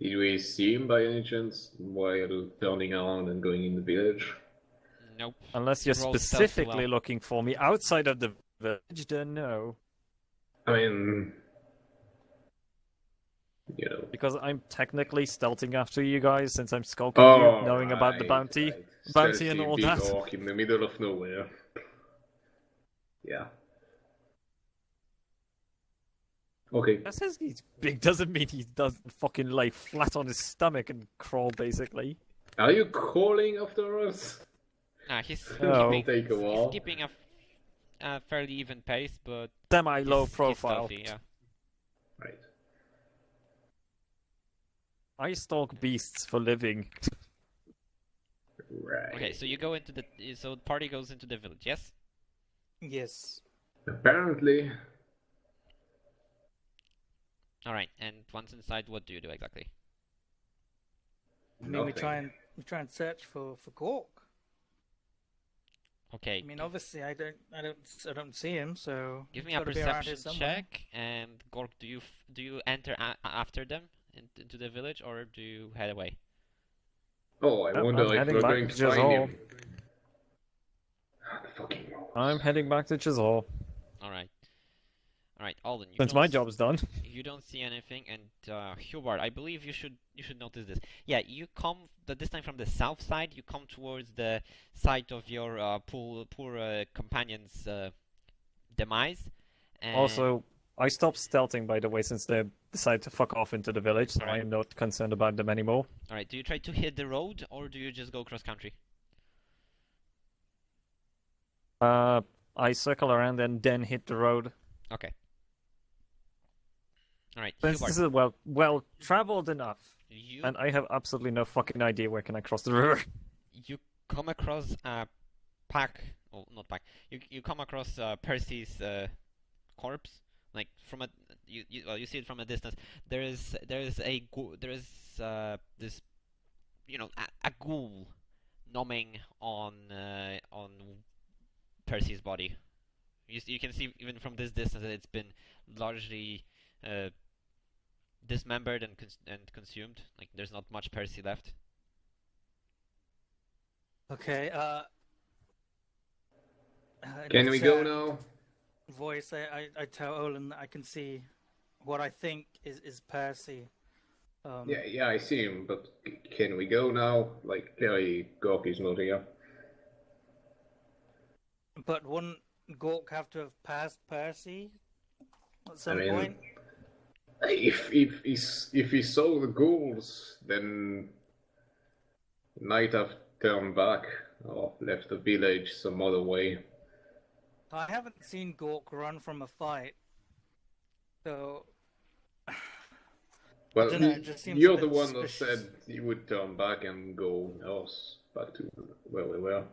Did we see him by any chance while turning around and going in the village? Nope. Unless you're Roll stealth as specifically well. looking for me outside of the village, then no. I mean, you know. Because I'm technically stealthing after you guys since I'm skulking Oh, you, knowing about the bounty. right. Bounty and Stealthy all big that. orc in the middle of nowhere. Yeah. Okay. That says he's big doesn't mean he doesn't fucking lay flat on his stomach and crawl, basically. Are you calling after us? Nah, he's No. keeping, Take a while. he's keeping a fairly even pace, but Semi-low he's profile. stealthy, yeah. Right. I stalk beasts for living. Right. Okay, so you go into the so the party goes into the village, yes? Yes. Apparently, All right, and once inside, what do you do exactly? I mean, we nothing. try and search for Gork. Okay, I mean, obviously, I don't see him, so give me he's a gotta be around here perception somewhere. check. And Gork, do you enter after them into the village, or do you head away? Oh, I wonder I'm if heading we're back going to to find Jezal. him. Ah, the fucking roll. I'm heading back to Chisel. All right, Alden. Since my job's done. You don't see anything, and Hubert, I believe you should notice this. Yeah, you come this time from the south side. You come towards the site of your poor companion's demise. And Also, I stopped stealthing, by the way, since they decided to fuck off into the village, so Right. I am not concerned about them anymore. all right, do you try to hit the road, or do you just go cross country? I circle around and then hit the road. Okay. All right, Since Hubert, this is well traveled enough, you and I have absolutely no fucking idea where can I cross the river. you come across a pack. Oh, not pack. You come across Percy's corpse. Like from a you see it from a distance. There is this a ghoul numbing on Percy's body. You can see even from this distance that it's been largely dismembered and consumed. Like there's not much Percy left. Okay. In Can the we go chat now? Voice. I tell Olin that I can see what I think is Percy. Yeah, I see him, but can we go now? Like, clearly, Gork is not here. But wouldn't Gork have to have passed Percy at some mean, point? If he saw the ghouls, then he might have turned back or left the village some other way. I haven't seen Gork run from a fight, so Well, dunno, it just seems a you're bit the one that suspicious. said you would turn back and go north, back to where we were.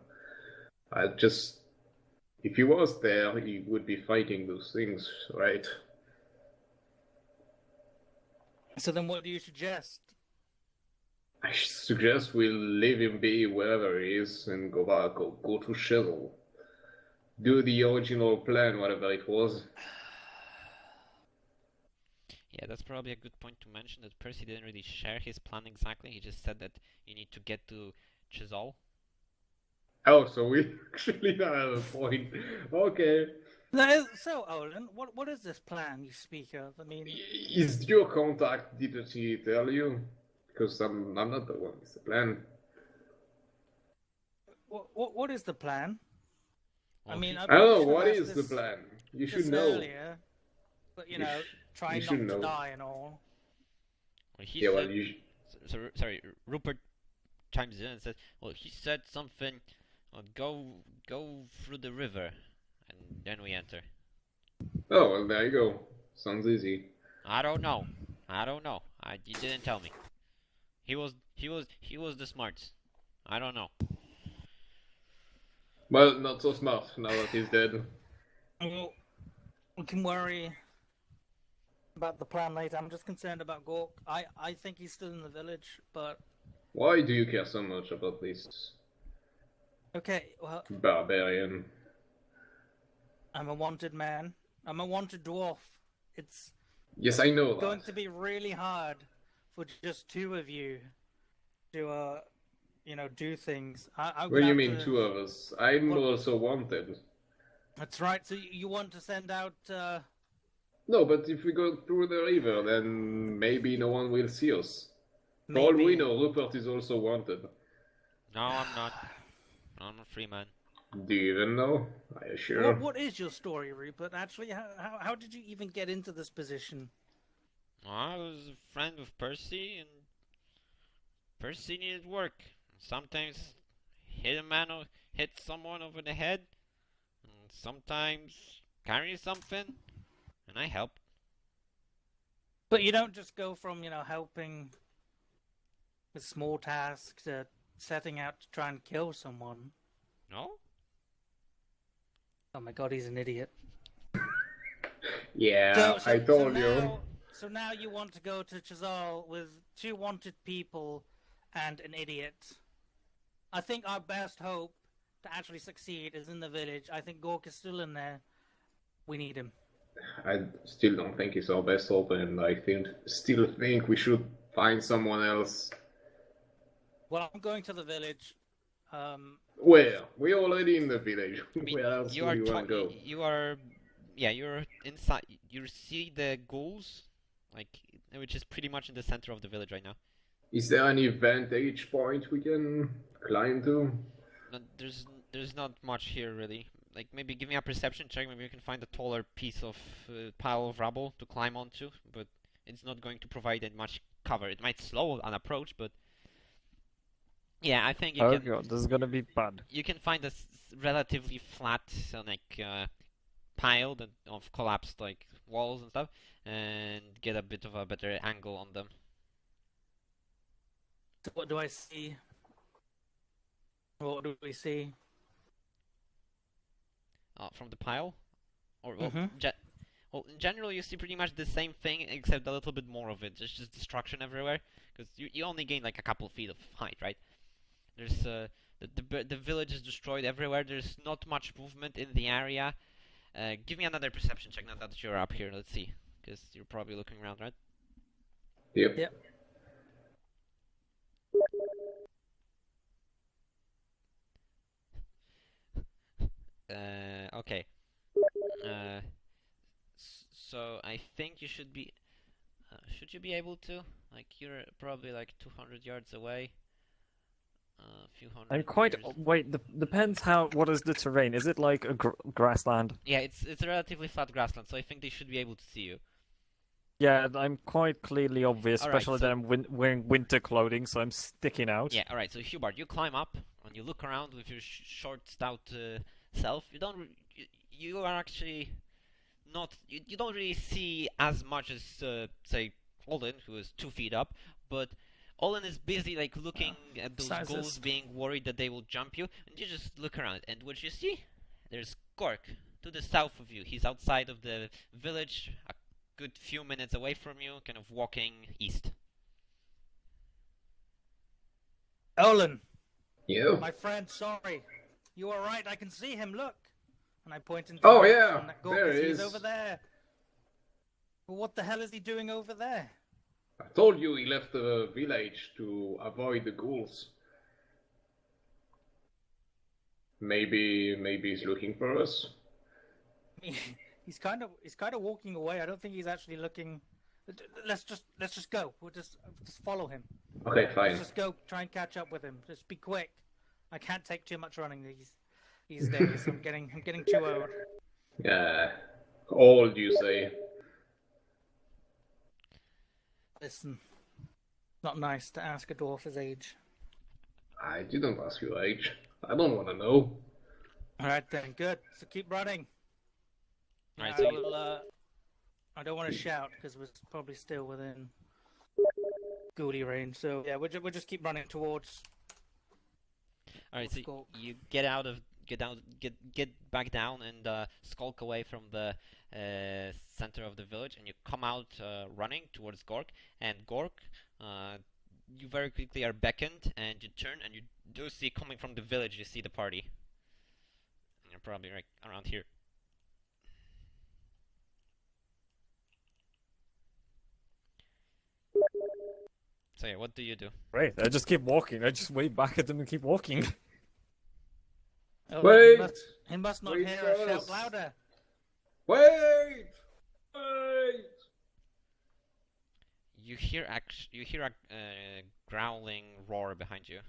If he was there, he would be fighting those things, right? So then, what do you suggest? I suggest we leave him be wherever he is and go back or go to Shizzle. Do the original plan, whatever it was. Yeah, that's probably a good point to mention that Percy didn't really share his plan exactly. He just said that you need to get to Chisol. Oh, so we actually have a point. Okay. So, Olin, what is this plan you speak of? I mean, Is your contact, didn't he tell you? Because I'm not the one with the plan. what is the plan? Well, I mean, he- I I don't know, should have what asked is the this plan? You should just know. earlier, but You try you not should to know. die and all. well, he Yeah, said, well, you... sorry, Rupert chimes in and says, well, he said something, go through the river, and then we enter. Oh, well, there you go. Sounds easy. I don't know. He didn't tell me. He was the smarts. I don't know. Well, not so smart now that he's dead. Well, we can worry about the plan later. I'm just concerned about Gork. I think he's still in the village, but Why do you care so much about this okay. Well, barbarian? I'm a wanted man. I'm a wanted dwarf. It's Yes, I know going that. to be really hard for just two of you to do things. I'm What do gonna you have mean to. two of us? I'm Well- also wanted. That's right. So you want to send out? No, but if we go through the river, then maybe no one will see us. For all we Maybe. know, Rupert is also wanted. No, I'm not. I'm a free man. Do you even know? Are you sure? What is your story, Rupert? Actually, how did you even get into this position? I was a friend of Percy, and Percy needed work. Sometimes hit someone over the head, and sometimes carry something, and I help. But you don't just go from helping with small tasks to setting out to try and kill someone. No? Oh my god, he's an idiot. Yeah, I told you. So now you want to go to Chazal with two wanted people and an idiot. I think our best hope to actually succeed is in the village. I think Gork is still in there. We need him. I still don't think it's our best hope, and I still think we should find someone else. Well, I'm going to the village. Where? We're already in the village. I mean, Where else do you are you want to go? you are, yeah, you're inside. You see the ghouls, like, which is pretty much in the center of the village right now. Is there any vantage point we can climb to? No, there's not much here really. Like maybe give me a perception check. Maybe you can find a taller piece of pile of rubble to climb onto, but it's not going to provide that much cover. It might slow an approach, but yeah, I think you Oh can. god, this is gonna be bad. You can find a relatively flat pile of collapsed like walls and stuff, and get a bit of a better angle on them. So what do I see? What do we see? From the pile, or well, Mhm. well, in general, you see pretty much the same thing, except a little bit more of it. There's just destruction everywhere, because you only gain like a couple feet of height, right? There's the village is destroyed everywhere. There's not much movement in the area. Give me another perception check now that you're up here. Let's see, because you're probably looking around, right? Yep. Yep. Okay. So I think you should be. Should you be able to? Like you're probably like 200 yards away. A few hundred. I'm quite. meters. Wait, depends how. What is the terrain? Is it like a grassland? Yeah, it's a relatively flat grassland, so I think they should be able to see you. Yeah, I'm quite clearly obvious, Alright, especially so- that I'm wearing winter clothing, so I'm sticking out. Yeah. All right. So Hubert, you climb up and you look around with your short, stout self. You don't. You are actually not. You don't really see as much as say Olin, who is 2 feet up, but Olin is busy like looking at those Sizes. ghouls, being worried that they will jump you, and you just look around. And what you see, there's Gork to the south of you. He's outside of the village, a good few minutes away from you, kind of walking east. Olin, You? my friend, sorry. You are right, I can see him, look. And I point into Oh, the yeah, direction that Gork there he he's is. over there. Well, what the hell is he doing over there? I told you he left the village to avoid the ghouls. Maybe he's looking for us. He's kind of walking away. I don't think he's actually looking. Let's just go. We'll just follow him. Okay, fine. Let's just go try and catch up with him. Just be quick. I can't take too much running these days. I'm getting too old. Yeah. Old, you say? Listen, not nice to ask a dwarf his age. I didn't ask your age. I don't want to know. All right then, good. So keep running. All right. I So will. I don't want to shout because we're probably still within ghoulie range. So yeah, we'll just keep running towards. all right. So Skulk. you get back down and skulk away from the center of the village, and you come out running towards Gork. And Gork, you very quickly are beckoned, and you turn, and you do see coming from the village. You see the party. And you're probably right around here. So yeah, what do you do? Great, I just keep walking. I just wave back at them and keep walking. Oh, Wait! he must not Wait hear us shout first. louder. Wait! Wait! You hear a growling roar behind you.